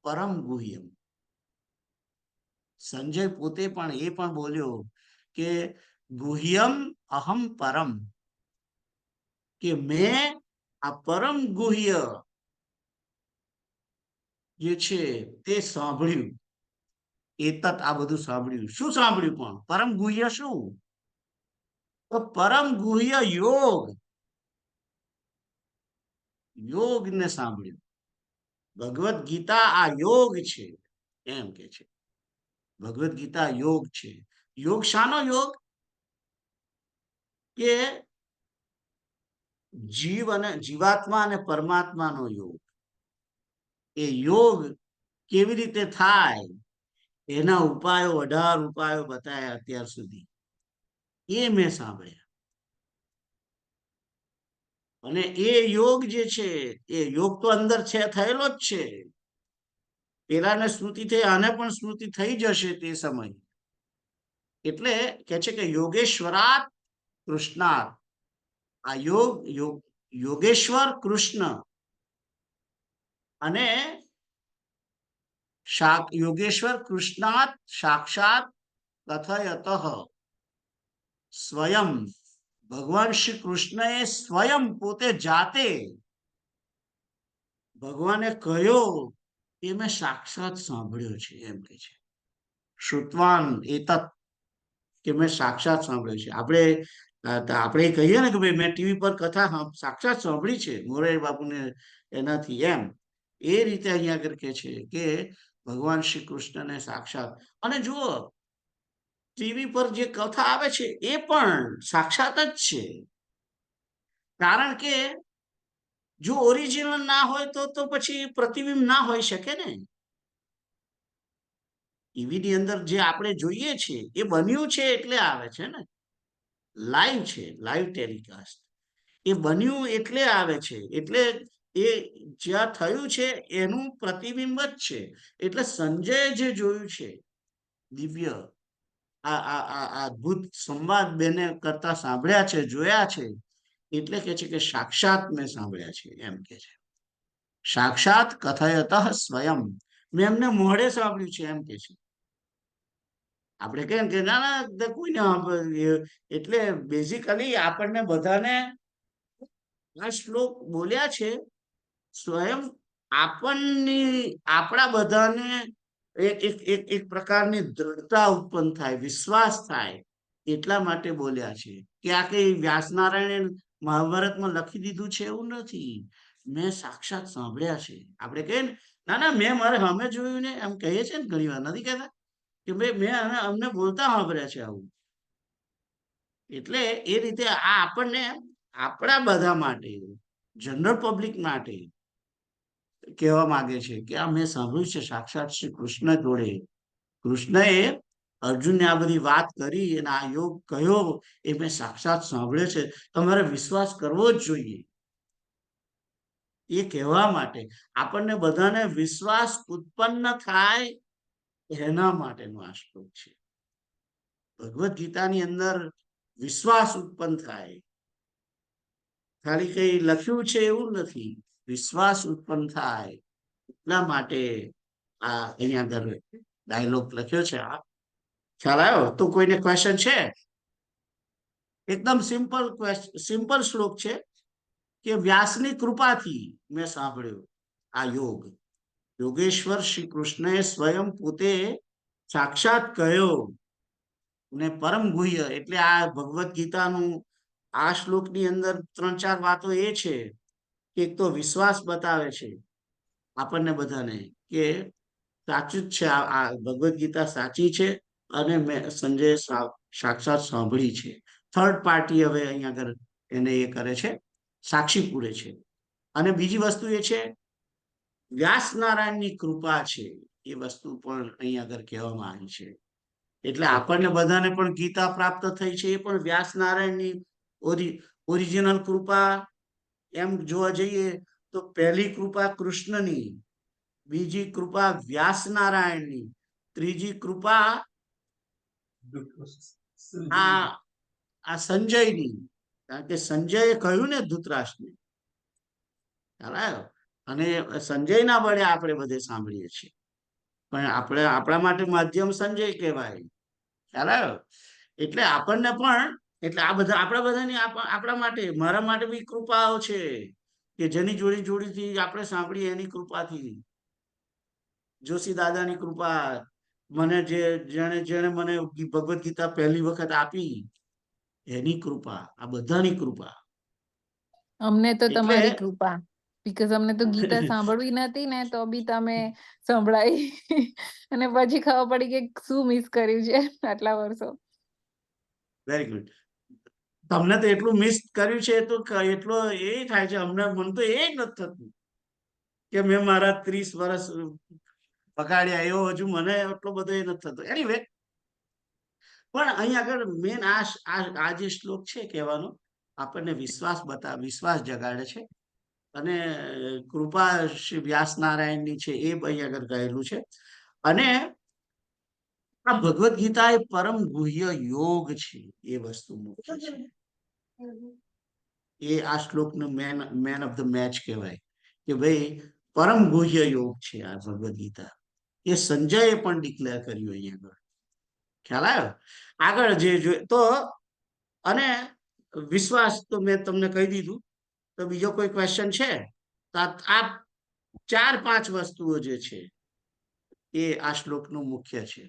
પરમ ગુહ્યમ. સંજય પોતે પણ એ પણ બોલ્યો કે ગુહ્યમ અહમ પરમ, કે મેં આ પરમ ગુહ્ય જે છે તે સાંભળ્યું. એતત આ બધું સાંભળ્યું. શું સાંભળ્યું? પણ પરમ ગુહ્ય શું? તો પરમ ગુહ્ય યોગને સાંભળ્યું. ભગવદ ગીતા આ યોગ છે એમ કે છે. ભગવદ ગીતા યોગ છે. યોગ શાનો યોગ? કે જીવાત્મા અને પરમાત્માનો યોગ. એ યોગ કેવી રીતે થાય એના ઉપાયો, 18 ઉપાયો બતાવ્યા અત્યાર સુધી, એ મેં સાંભળ્યા. અને એ યોગ જે છે, એ યોગ તો અંદર છે, થયેલો જ છે. પેલાને સ્મૃતિ થઈ, આને પણ સ્મૃતિ થઈ જશે તે સમય. એટલે કે છે કે યોગેશ્વરાત કૃષ્ણાત, આ યોગેશ્વર કૃષ્ણ અને યોગેશ્વર કૃષ્ણાત સાક્ષાત કથયતઃ સ્વયં, ભગવાન શ્રી કૃષ્ણએ સ્વયં પોતે જાતે ભગવાને કહ્યો એ મેં સાક્ષાત સાંભળ્યો છે એમ કે છે. શ્રુતવાન એતત, કે મેં સાક્ષાત સાંભળ્યું છે. આપણે કહીએ ને કે ભાઈ મેં ટીવી પર કથા સાક્ષાત સાંભળી છે મોરારી બાપુને એનાથી, એમ એ રીતે અહીંયા આગળ કે છે કે ભગવાન શ્રી કૃષ્ણને સાક્ષાત. અને જુઓ, ટીવી પર જે કથા આવે છે એ પણ સાક્ષાત જ છે. કારણ કે જો ઓરિજિનલ ના હોય તો પછી પ્રતિબિંબ ના હોઈ શકે ને. ટીવી ની અંદર જે આપણે જોઈએ છીએ એ બન્યું છે એટલે આવે છે ને, લાઈવ છે, લાઈવ ટેલિકાસ્ટ. એ બન્યું એટલે આવે છે, એટલે એ જ્યાં થયું છે એનું પ્રતિબિંબ જ છે. એટલે સંજય જે જોયું છે દિવ્ય આ અદ્ભુત સંવાદ બેને કરતા સાંભળ્યા છે, જોયા છે, એટલે કે છે કે સાક્ષાત મેં સાંભળ્યા છે એમ કે છે. સાક્ષાત કથયતઃ સ્વયં, મેં એમને મોઢે સાંભળ્યું છે એમ કે છે. આપણે કેમ કે ના ના કોઈને એટલે બેઝિકલી આપણને બધાને આ શ્લોક બોલ્યા છે સ્વયં આપણા બધાને એક પ્રકારની દ્રઢતા ઉત્પન્ન થાય, વિશ્વાસ થાય, એટલા માટે બોલ્યા છે. કે આ કઈ વ્યાસનારાયણે મહાભારતમાં લખી દીધું છે એવું નથી. મેં સાક્ષાત સાંભળ્યા છે. આપણે કહીએ ને ના ના મેં મારે સામે જોયું ને, એમ કહીએ છીએ ને ઘણી વાર, નથી કહેતા કે ભાઈ મેં અમને બોલતા સાંભળ્યા છે આવું. એટલે એ રીતે આ આપણને આપણા બધા માટે, જનરલ પબ્લિક માટે કહેવા માંગે છે કે આ મેં સાંભળ્યું છે સાક્ષાત શ્રી કૃષ્ણ જોડે. કૃષ્ણએ અર્જુનને આ બધી વાત કરી અને આ યોગ કહ્યો એ મેં સાક્ષાત સાંભળ્યો છે, તમારે વિશ્વાસ કરવો જ જોઈએ. એ કહેવા માટે આપણને બધાને વિશ્વાસ ઉત્પન્ન થાય એના માટેનો આ શ્લોક છે. ભગવદ ગીતાની અંદર વિશ્વાસ ઉત્પન્ન થાય, ખાલી કઈ લખ્યું છે એવું નથી, વિશ્વાસ ઉત્પન્ન થાય એટલા માટે આ અહીંયા આગળ ડાયલોગ લખ્યો છે. આ ખ્યાલ આવ્યો? તો કોઈને ક્વેશ્ચન છે? એકદમ સિમ્પલ શ્લોક છે કે વ્યાસની કૃપાથી મેં સાંભળ્યો આ યોગ. યોગેશ્વર શ્રી કૃષ્ણએ સ્વયં પોતે સાક્ષાત કહ્યો ને પરમ ગુહ્ય, એટલે આ ભગવદ ગીતાનું આ શ્લોકની અંદર 3-4 વાતો એ છે કે એક તો વિશ્વાસ બતાવે છે આપણને બધાને કે સાચું જ છે, આ ભગવદ ગીતા સાચી છે અને મેં સંજય સાક્ષાત સાંભળી છે. થર્ડ પાર્ટી હવે અહીંયા આગળ એને એ કરે છે, સાક્ષી પૂરે છે. અને બીજી વસ્તુ એ છે વ્યાસ નારાયણની કૃપા છે, એ વસ્તુ પણ અહીંયા આગળ કહેવામાં આવી છે. એટલે આપણને બધાને પણ ગીતા પ્રાપ્ત થઈ છે એ પણ વ્યાસ નારાયણની ઓરિજિનલ કૃપા. એમ જોવા જઈએ તો પહેલી કૃપા કૃષ્ણની, બીજી કૃપા વ્યાસ નારાયણની, ત્રીજી કૃપા આ સંજયની. કારણ કે સંજયે કહ્યું ને ધૃતરાષ્ટ્રને, અને સંજયના બળે આપણે બધે સાંભળીએ છીએ, પણ આપણા માટે માધ્યમ સંજય કહેવાય. ખ્યાલ આવ્યો? એટલે આપણને પણ, એટલે આ બધા આપણા બધાની આપણા માટે, મારા માટે બી કૃપાઓ છે કે જેની જોડીથી આપણે સાંભળીએ એની કૃપાથી. જોશી દાદાની કૃપા, મને જેણે મને ભગવદ ગીતા પહેલી વખત આપી એની કૃપા, આ બધાની કૃપા. અમને તો તમારી કૃપા, બીકોઝ અમને તો ગીતા સાંભળવી નથી ને તો બી તમે સંભળાઈ અને પછી ખબર પડી કે શું મિસ કર્યું છે આટલા વર્ષો. Very good. તમને તો એટલું મિસ કર્યું છે તો એટલો એ થાય છે, અમને મન તો એ નથી થતું કે મેં મારા 30 વર્ષ બગાડ્યા, એવો હજુ મને એટલો બધો એ નથી થતો. એનીવે, પણ અહીં આગળ મેન આ જે શ્લોક છે કહેવાનો, આપણને વિશ્વાસ જગાડે છે. અને કૃપા શ્રી વ્યાસ નારાયણની છે એ અહીં આગળ કહેલું છે. અને આ ભગવદ ગીતા એ પરમ ગુહ્ય યોગ છે, એ વસ્તુ મુખ્ય છે. એ આ શ્લોકનું મેન ઓફ ધ મેચ કહેવાય કે ભાઈ પરમ ગુહ્ય યોગ છે આ ભગવદ ગીતા. એ સંજયે પણ ડિક્લેર કર્યું અહીંયા આગળ. ખ્યાલ આવ્યો? આગળ જે તો અને વિશ્વાસ તો મેં તમને કહી દીધું. તો બીજો કોઈ ક્વેશ્ચન છે? તો આ 4-5 વસ્તુઓ જે છે એ આ શ્લોકનું મુખ્ય છે.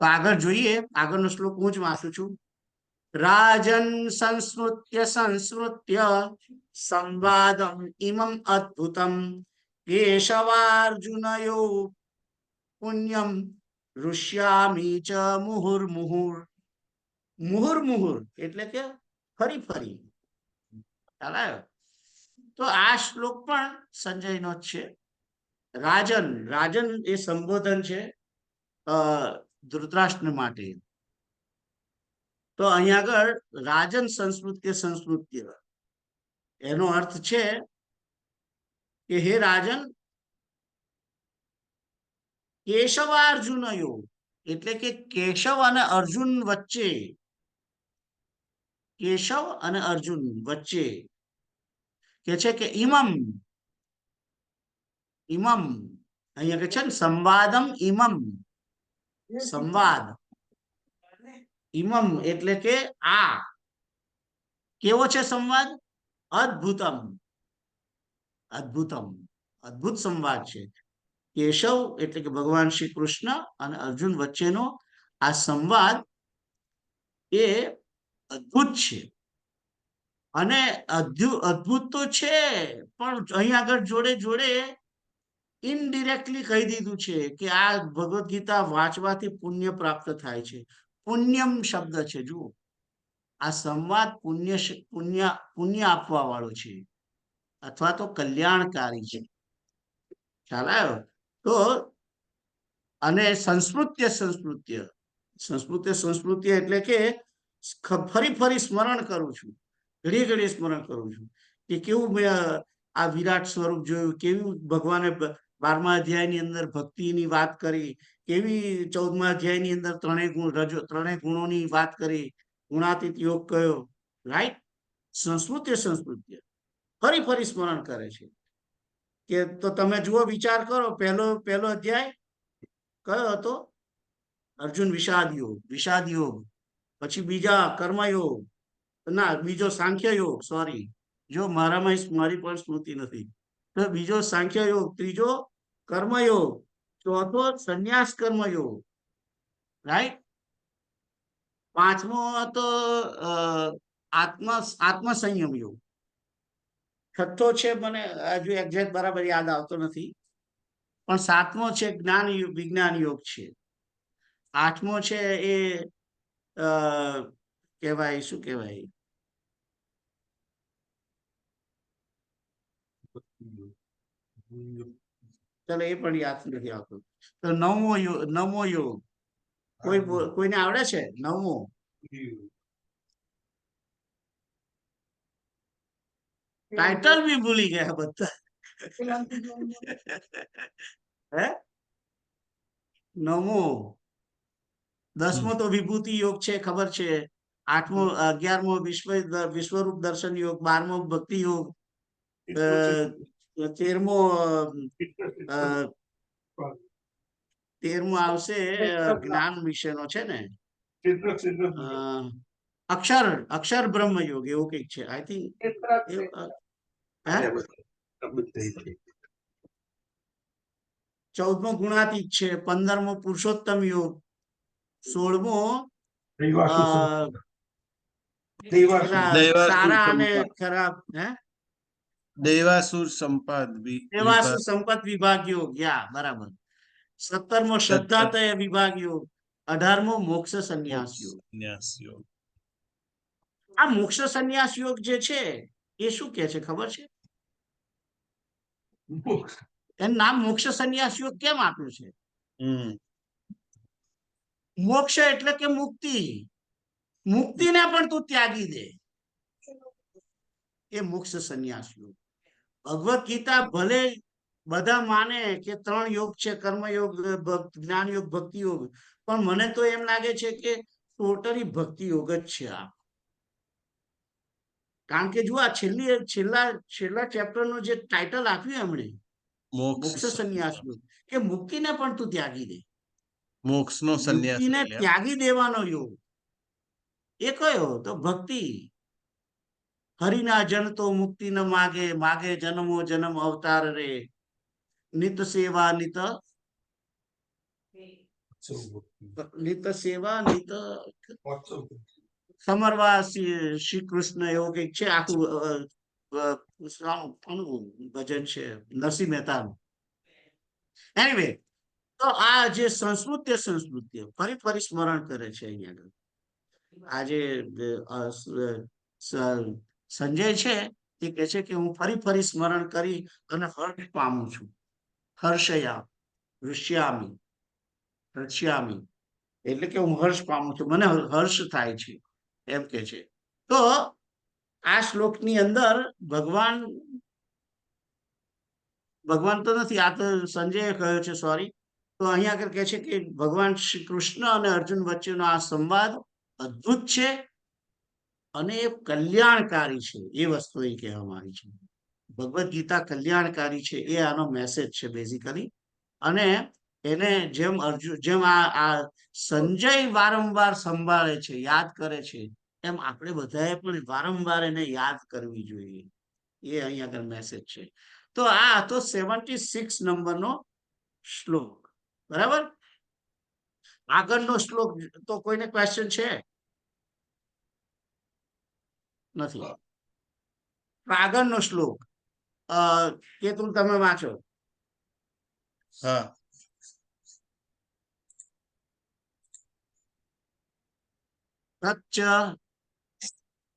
તો આગળ જોઈએ. આગળનો શ્લોક હું જ વાંચું છું. રાજન સંસ્મૃત્ય સંવાદમ ઇમમ અદ્ભુતમ કેશવાર્જુનયો પુણ્યમ ઋષ્યામી ચ મુહુર્મુહુર. મુહુર્મુહુર એટલે કે ફરી ફરી. ખ્યાલ આવ્યો? તો આ શ્લોક પણ સંજયનો જ છે. રાજન, રાજન એ સંબોધન છે ધૃતરાષ્ટ્ર માટે. તો અહીંયા આગળ રાજન સંસ્મૃત્ય એનો અર્થ છે કે હે રાજન, કેશવાર્જુનયો એટલે કે કેશવ અને અર્જુન વચ્ચે, કેશવ અને અર્જુન વચ્ચે કે છે કે ઇમમ અહીંયા કે છે ને સંવાદમ ઇમમ, સંવાદ ઇમમ એટલે કે આ કેવો છે સંવાદ? અદ્ભુતમ, અદ્ભુતમ, અદ્ભુત સંવાદ છે. કેશવ એટલે કે ભગવાન શ્રી કૃષ્ણ અને અર્જુન વચ્ચેનો આ સંવાદ એ અદ્ભુત છે. અને અદ્ભુત તો છે, પણ અહીં આગળ જોડે જોડે ઇનડિરેક્ટલી કહી દીધું છે કે આ ભગવદ્ ગીતા વાંચવાથી પુણ્ય પ્રાપ્ત થાય છે. પુણ્યમ શબ્દ છે. જુઓ, આ સંવાદ પુણ્ય આપવા વાળો છે અથવા તો કલ્યાણકારી છે. ખ્યાલ આવ્યો? તો અને સંસ્મૃત્ય એટલે કે ફરી ફરી સ્મરણ કરું છું, ઘડી ઘડી સ્મરણ કરું છું કે કેવું મેં આ વિરાટ સ્વરૂપ જોયું, કેવું ભગવાને 12મા અધ્યાયની અંદર ભક્તિની વાત કરી, કેવી 14મા અધ્યાયની અંદર ત્રણેય ગુણોની વાત કરી, ગુણાતીત યોગ કયો. રાઈટ? સંસ્મૃત્ય ફરી ફરી સ્મરણ કરે છે કે તો તમે જુઓ, વિચાર કરો, પહેલો અધ્યાય કયો હતો? અર્જુન વિષાદ યોગ. પછી બીજા કર્મયોગ, ના બીજો સાંખ્ય યોગ, સોરી, જો મારી પણ સ્મૃતિ નથી. તો બીજો સાંખ્ય યોગ, ત્રીજો કર્મયોગ, ચોથો સંન્યાસ કર્મયોગ. રાઈટ? 5મો હતો આત્મ સંયમ યોગ. 6થો છે, મને હજુ એક્ઝેક્ટ બરાબર યાદ આવતો નથી, પણ 7મો છે વિજ્ઞાન યોગ છે. 8મો છે એ કહેવાય, શું કહેવાય, ચલો એ પણ યાદ નથી આવતું. તો 9મો યોગ કોઈને આવડે છે? 9મો ટાઇટલ બી ભૂલી ગયા બધા. હે? 9મો. 10મો તો વિભૂતિ યોગ છે, ખબર છે. 8મો 11મો વિશ્વરૂપ દર્શન યોગ. 12મો ભક્તિ યોગ. 13મો આવશે જ્ઞાન વિશેનો છે ને, અક્ષર બ્રહ્મ યોગ, એવું કઈક છે આઈ થિંક. 14મો ગુણાતીત છે. 15મો પુરુષોત્તમ યોગ. 16મો સારા અને ખરાબ. દેવાસુર સંપદ વિભાગ યોગ. બરાબર. 17મો શ્રદ્ધાતય વિભાગ યોગ. 18મો મોક્ષ સંન્યાસ યોગ. આ મોક્ષ સંન્યાસ યોગ જે છે એ શું કે છે ખબર છે? એનું નામ મોક્ષ સંન્યાસ યોગ કેમ આપ્યું છે? મોક્ષ એટલે કે મુક્તિ. મુક્તિને પણ તું ત્યાગી દે, એ મોક્ષ સંન્યાસ યોગ. ભગવદ ગીતા ભલે બધા માને કે 3 યોગ છે, કર્મયોગ, જ્ઞાન યોગ, ભક્તિ યોગ, પણ મને તો એમ લાગે છે કે ટોટલી ભક્તિ યોગ જ છે આ. કારણ કે જો આ છેલ્લા ચેપ્ટર નું જે ટાઇટલ આપ્યું એમણે, મોક્ષ સંન્યાસ યોગ, કે મુક્તિને પણ તું ત્યાગી દે, મોક્ષનો સંન્યાસ મુક્તિને લઈ લે. ત્યાગી દેવાનો યોગ. એ કયો? તો ભક્તિ. હરિના જન તો મુક્તિ ન માગે, માગે જન્મો જન્મ અવતાર રે, નિત સેવા નિત સેવા નિત સમરવા શ્રી કૃષ્ણ, એવું કઈક છે આખું કોનું ભજન છે, નરસિંહ મહેતાનું. એનીવે, તો આ જે સંસ્કૃત્ય ફરી ફરી સ્મરણ કરે છે અહીંયા આગળ. આજે સંજય છે એ કહે છે કે હું ફરી ફરી સ્મરણ કરી અને હર્ષ પામું છું. હર્ષયા હૃષ્યામી એટલે કે હું હર્ષ પામું છું, મને હર્ષ થાય છે એમ કે છે. તો આ શ્લોકની અંદર ભગવાન તો નથી, આ તો સંજયે કહ્યો છે, સોરી. તો અહીંયા આગળ કહે છે કે ભગવાન શ્રી કૃષ્ણ અને અર્જુન વચ્ચેનો આ સંવાદ અદ્ભુત છે અને એ કલ્યાણકારી છે. એ વસ્તુ એ કહેવામાં આવી છે. ભગવદ ગીતા કલ્યાણકારી છે, એ આનો મેસેજ છે બેઝિકલી. અને એને જેમ આ સંજય વારંવાર સંભાળે છે, યાદ કરે છે, એમ આપણે બધાએ પણ વારંવાર એને યાદ કરવી જોઈએ. એ અહીં આગળ મેસેજ છે. તો આ હતો 76 નંબરનો શ્લોક. બરાબર. આગળનો શ્લોક તો કોઈને ક્વેશ્ચન છે? નથી. આગળનો શ્લોક કેતુલ તમે વાંચો. હા.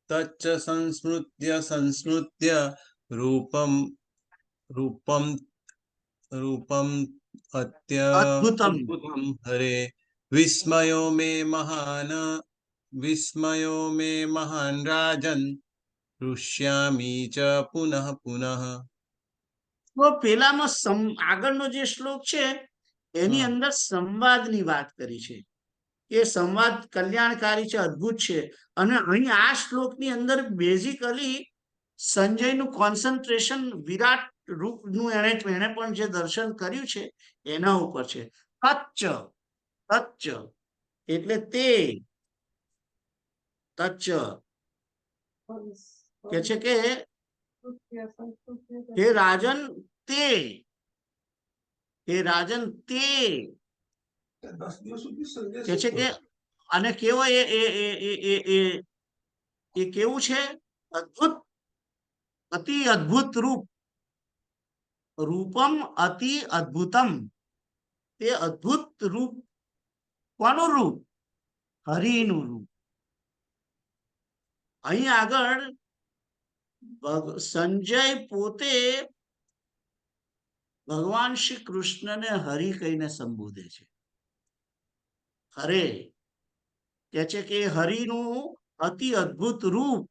તચ્ચ સંસ્મૃત્ય રૂપમ અદ્ભુતમ. અદ્ભુતમ હરે વિસ્મયો મે મહાન રાજન ઋષ્યામી ચ પુનઃ પુનઃ. તો પેલામાં આગળનો જે શ્લોક છે એની અંદર સંવાદની વાત કરી છે. એ સંવાદ કલ્યાણકારી છે, અદ્ભુત છે. અને અહીં આ શ્લોકની અંદર બેઝિકલી સંજયનું કોન્સન્ટ્રેશન વિરાટ રૂપનું એને પણ જે દર્શન કર્યું છે એના ઉપર છે. તચ્ચ એટલે તે, તચ્ચ કે છે કે હે રાજન તે, હે રાજન તે કે છે કે, અને કેવો એ કેવું છે? અદ્ભુત, અતિ અદ્ભુત રૂપ. રૂપમ અતિ અદ્ભુતમ. તે અદ્ભુત રૂપ કોનું રૂપ? હરિનું રૂપ. અહીં આગળ સંજય પોતે ભગવાન શ્રી કૃષ્ણને હરિ કહીને સંબોધે છે. હરે કે છે કે હરિનું અતિ અદ્ભુત રૂપ,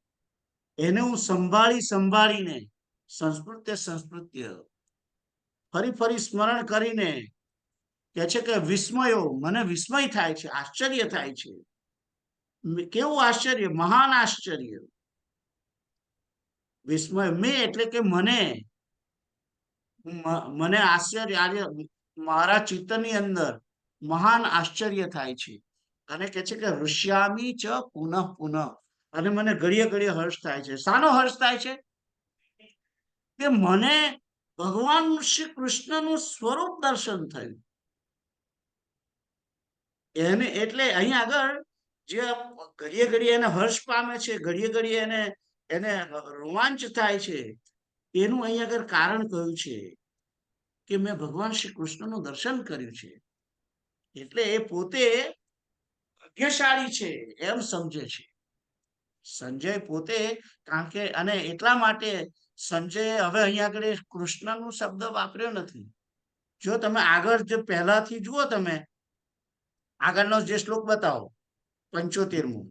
એને હું સંભાળીને સંસ્કૃત્ય ફરી ફરી સ્મરણ કરીને કે છે કે વિસ્મયો, મને વિસ્મય થાય છે, આશ્ચર્ય થાય છે. કેવું આશ્ચર્ય? મહાન આશ્ચર્ય. વિસ્મય મેં એટલે કે મને આશ્ચર્ય, મારા ચિત્તની અંદર મહાન આશ્ચર્ય થાય છે. અને કે છે કે ઋષ્યામી ચ પુનઃ પુનઃ, અને મને ઘડીએ ઘડીએ હર્ષ થાય છે. શાનો હર્ષ થાય છે? કે મને ભગવાન શ્રી કૃષ્ણનું સ્વરૂપ દર્શન થયું. એને એટલે અહીં આગળ જે ઘડીએ ઘડીએ એને હર્ષ પામે છે, ઘડીએ ઘડીએ એને રોમાંચ થાય છે, એનું અહીં આગળ કારણ કયું છે કે મેં ભગવાન શ્રી કૃષ્ણનું દર્શન કર્યું છે. એટલે એ પોતે ભાગ્યશાળી છે એમ સમજે છે સંજય પોતે. કારણ કે અને એટલા માટે સંજય હવે અહીં આગળ કૃષ્ણનું શબ્દ વાપર્યો નથી. જો તમે આગળ જે પહેલાથી જુઓ, તમે આગળનો જે શ્લોક બતાવો 75મો,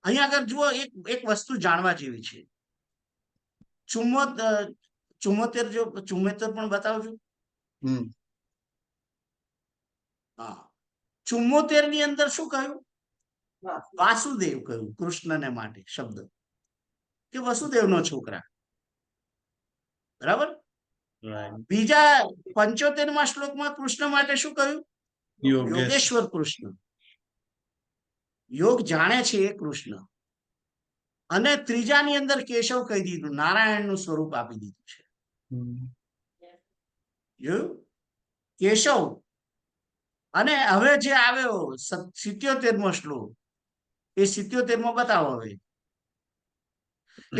અહીંયા આગળ જુઓ, એક વસ્તુ જાણવા જેવી છે. 74 પણ બતાવજો. હા, 74 ની અંદર શું કહ્યું? વાસુદેવ કહ્યું કૃષ્ણને માટે શબ્દ, કે વસુદેવનો છોકરા. બરાબર. right. બીજા 75મા શ્લોકમાં કૃષ્ણ માટે શું કહ્યું? યોગેશ યોગેશ્વર કૃષ્ણ. યોગ જાણે છે એ કૃષ્ણ. અને ત્રીજાની અંદર કેશવ કહી દીધું, નારાયણનું સ્વરૂપ આપી દીધું છે. જોયું? કેશવ. અને હવે જે આવ્યો 77મો શ્લોક, એ 77મો બતાવો. હવે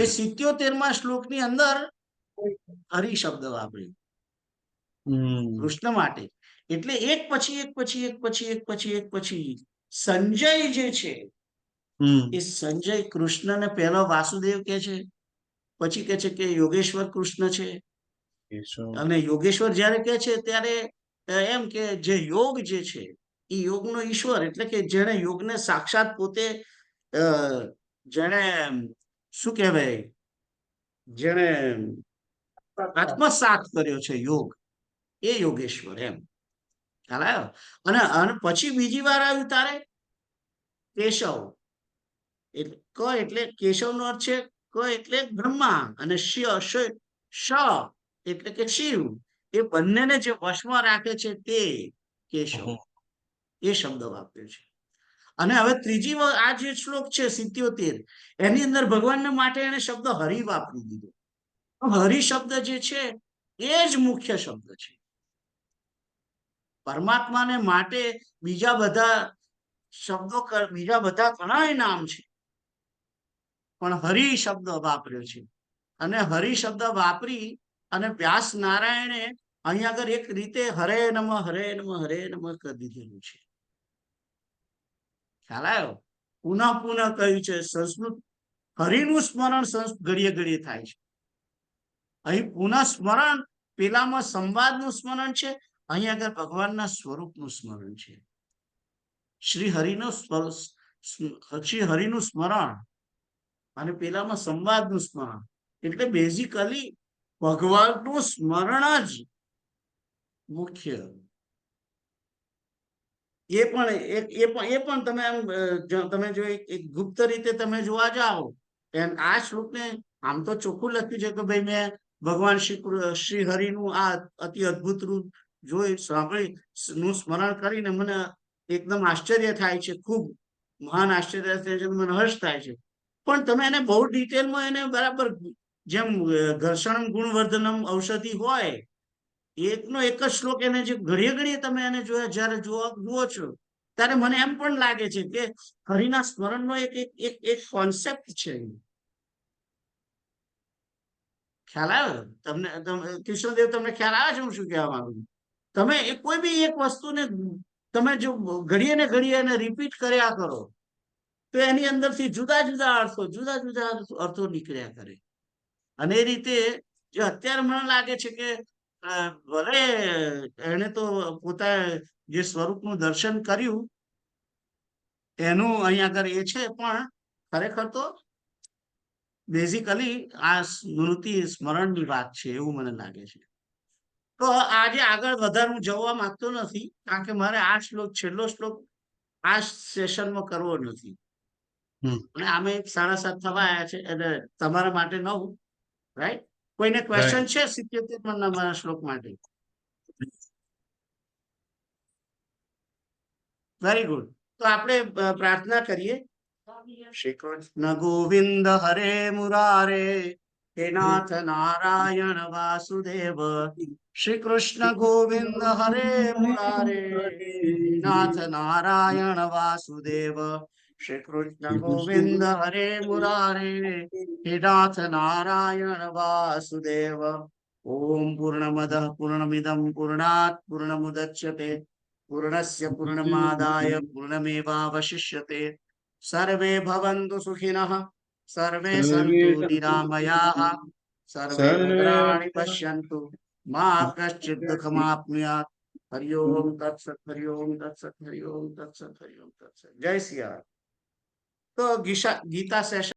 એ 77મા શ્લોકની અંદર હરિ શબ્દ વાપર્યો કૃષ્ણ માટે. એટલે એક પછી એક પછી એક પછી એક પછી એક પછી સંજય જે છે, એ સંજય કૃષ્ણને પહેલો વાસુદેવ કે છે, પછી કે છે કે યોગેશ્વર કૃષ્ણ છે. અને યોગેશ્વર જયારે કે છે ત્યારે એમ કે જે યોગ જે છે એ યોગનો ઈશ્વર, એટલે કે જેણે યોગને સાક્ષાત પોતે જેણે શું કહેવાય, જેણે આત્મસાત કર્યો છે યોગ, એ યોગેશ્વર. એમ ખ્યાલ આવ્યો? અને પછી બીજી વાર આવ્યું તારે કેશવ. એટલે ક એટલે કેશવનો અર્થ છે ક એટલે બ્રહ્મા, અને શ એટલે કે શિવ. એ બંનેને જે વશમાં રાખે છે તે કેશવ, એ શબ્દ વાપર્યો છે. અને હવે ત્રીજી આ જે શ્લોક છે 77, એની અંદર ભગવાનને માટે એને શબ્દ હરિ વાપરી દીધો. હરિ શબ્દ જે છે એ જ મુખ્ય શબ્દ છે. પરમાત્માને માટે બીજા બધા શબ્દો, બીજા બધા ઘણા નામ છે, પણ હરિ શબ્દ વાપર્યો છે. અને હરિ શબ્દ વાપરી અને વ્યાસ નારાયણે અહીંયા આગળ એક રીતે હરે નમઃ હરે નમઃ હરે નમઃ કરી દીધેલું છે. ખ્યાલ આવ્યો? પુનઃ પુનઃ કહ્યું છે. સંસ્કૃત હરિનું સ્મરણ ઘડીએ ઘડીએ થાય છે. અહીં પુનઃ સ્મરણ, પેલામાં સંવાદનું સ્મરણ છે, અહીંયા આગળ ભગવાનના સ્વરૂપનું સ્મરણ છે. શ્રી હરિનું સ્મરણ અને પેલામાં સંવાદનું સ્મરણ. એટલે બેઝિકલી ભગવાનનું સ્મરણ જ મુખ્ય. એ પણ તમે જો એક ગુપ્ત રીતે તમે જોવા જાઓ, આ શ્લોકને આમ તો ચોખ્ખું લખ્યું છે કે ભાઈ મેં ભગવાન શ્રી હરિનું આ અતિ અદ્ભુત રૂપ જોઈ સાંભળી નું સ્મરણ કરીને મને એકદમ આશ્ચર્ય થાય છે, ખૂબ મહાન આશ્ચર્ય થાય છે, મને હર્ષ થાય છે. પણ તમે એને બહુ ડિટેલમાં એને બરાબર, જેમ ઘર્ષણ ગુણવર્ધનમ ઔષધિ હોય, એકનો એક જ શ્લોક એને જે ઘડીએ ઘડીએ તમે એને જોયા, જયારે જુઓ છો ત્યારે મને એમ પણ લાગે છે કે હરિના સ્મરણનો એક કોન્સેપ્ટ છે. ખ્યાલ આવે તમને? કૃષ્ણદેવ, તમને ખ્યાલ આવે છે હું શું કહેવા માંગુ છું? તમે કોઈ બી એક વસ્તુને તમે જો ઘડીએ ને ઘડીએ એને રિપીટ કર્યા કરો તો એની અંદરથી જુદા જુદા અર્થો નીકળ્યા કરે. અને એ રીતે જે અત્યારે મને લાગે છે કે ભલે એને તો પોતા જે સ્વરૂપનું દર્શન કર્યું એનું અહીંયા આગળ એ છે, પણ ખરેખર તો બેઝિકલી આ સ્મૃતિ સ્મરણની વાત છે એવું મને લાગે છે. તો આજે આગળ વધારે હું જવા માંગતો નથી, કારણ કે મારે આ શ્લોક, છેલ્લો શ્લોક આ સેશનમાં કરવો નથી. અને આમે 7:30 થવા આવ્યા છે, એટલે તમારા માટે 9, રાઈટ? કોઈને ક્વેશ્ચન છે 77મા શ્લોક માટે? Very good. તો આપણે પ્રાર્થના કરીએ. શ્રી કૃષ્ણ ગોવિંદ હરે મુરારે, હે નાથ નારાયણ વાસુદેવ. શ્રી કૃષ્ણ ગોવિંદ હરે મુરારે, નાથ નારાયણ વાસુદેવ. શ્રી કૃષ્ણ ગોવિંદ હરે મુરારે, હે નાથ નારાયણ વાસુદેવ. ઓમ પૂર્ણમદ પૂર્ણમિદમ પૂર્ણાત પૂર્ણમુદચ્યતે પૂર્ણસ્ય પૂર્ણમાદાય પૂર્ણમેવાવશિષ્યતે. સર્વે ભવन्तુ સુખિનઃ, સર્વે સन्तુ નિરામયાઃ, સર્વે ભદ્રાણિ પશ્યन्तુ, મા કશ્ચિत् દુઃખમાપ્નુયાत्. હરિ ઓમ તત્સત, હરિ ઓમ તત્સત, હરિ ઓમ તત્સત, હરિ ઓમ તત્સત. જય સિયા. તો ગીતા સેશન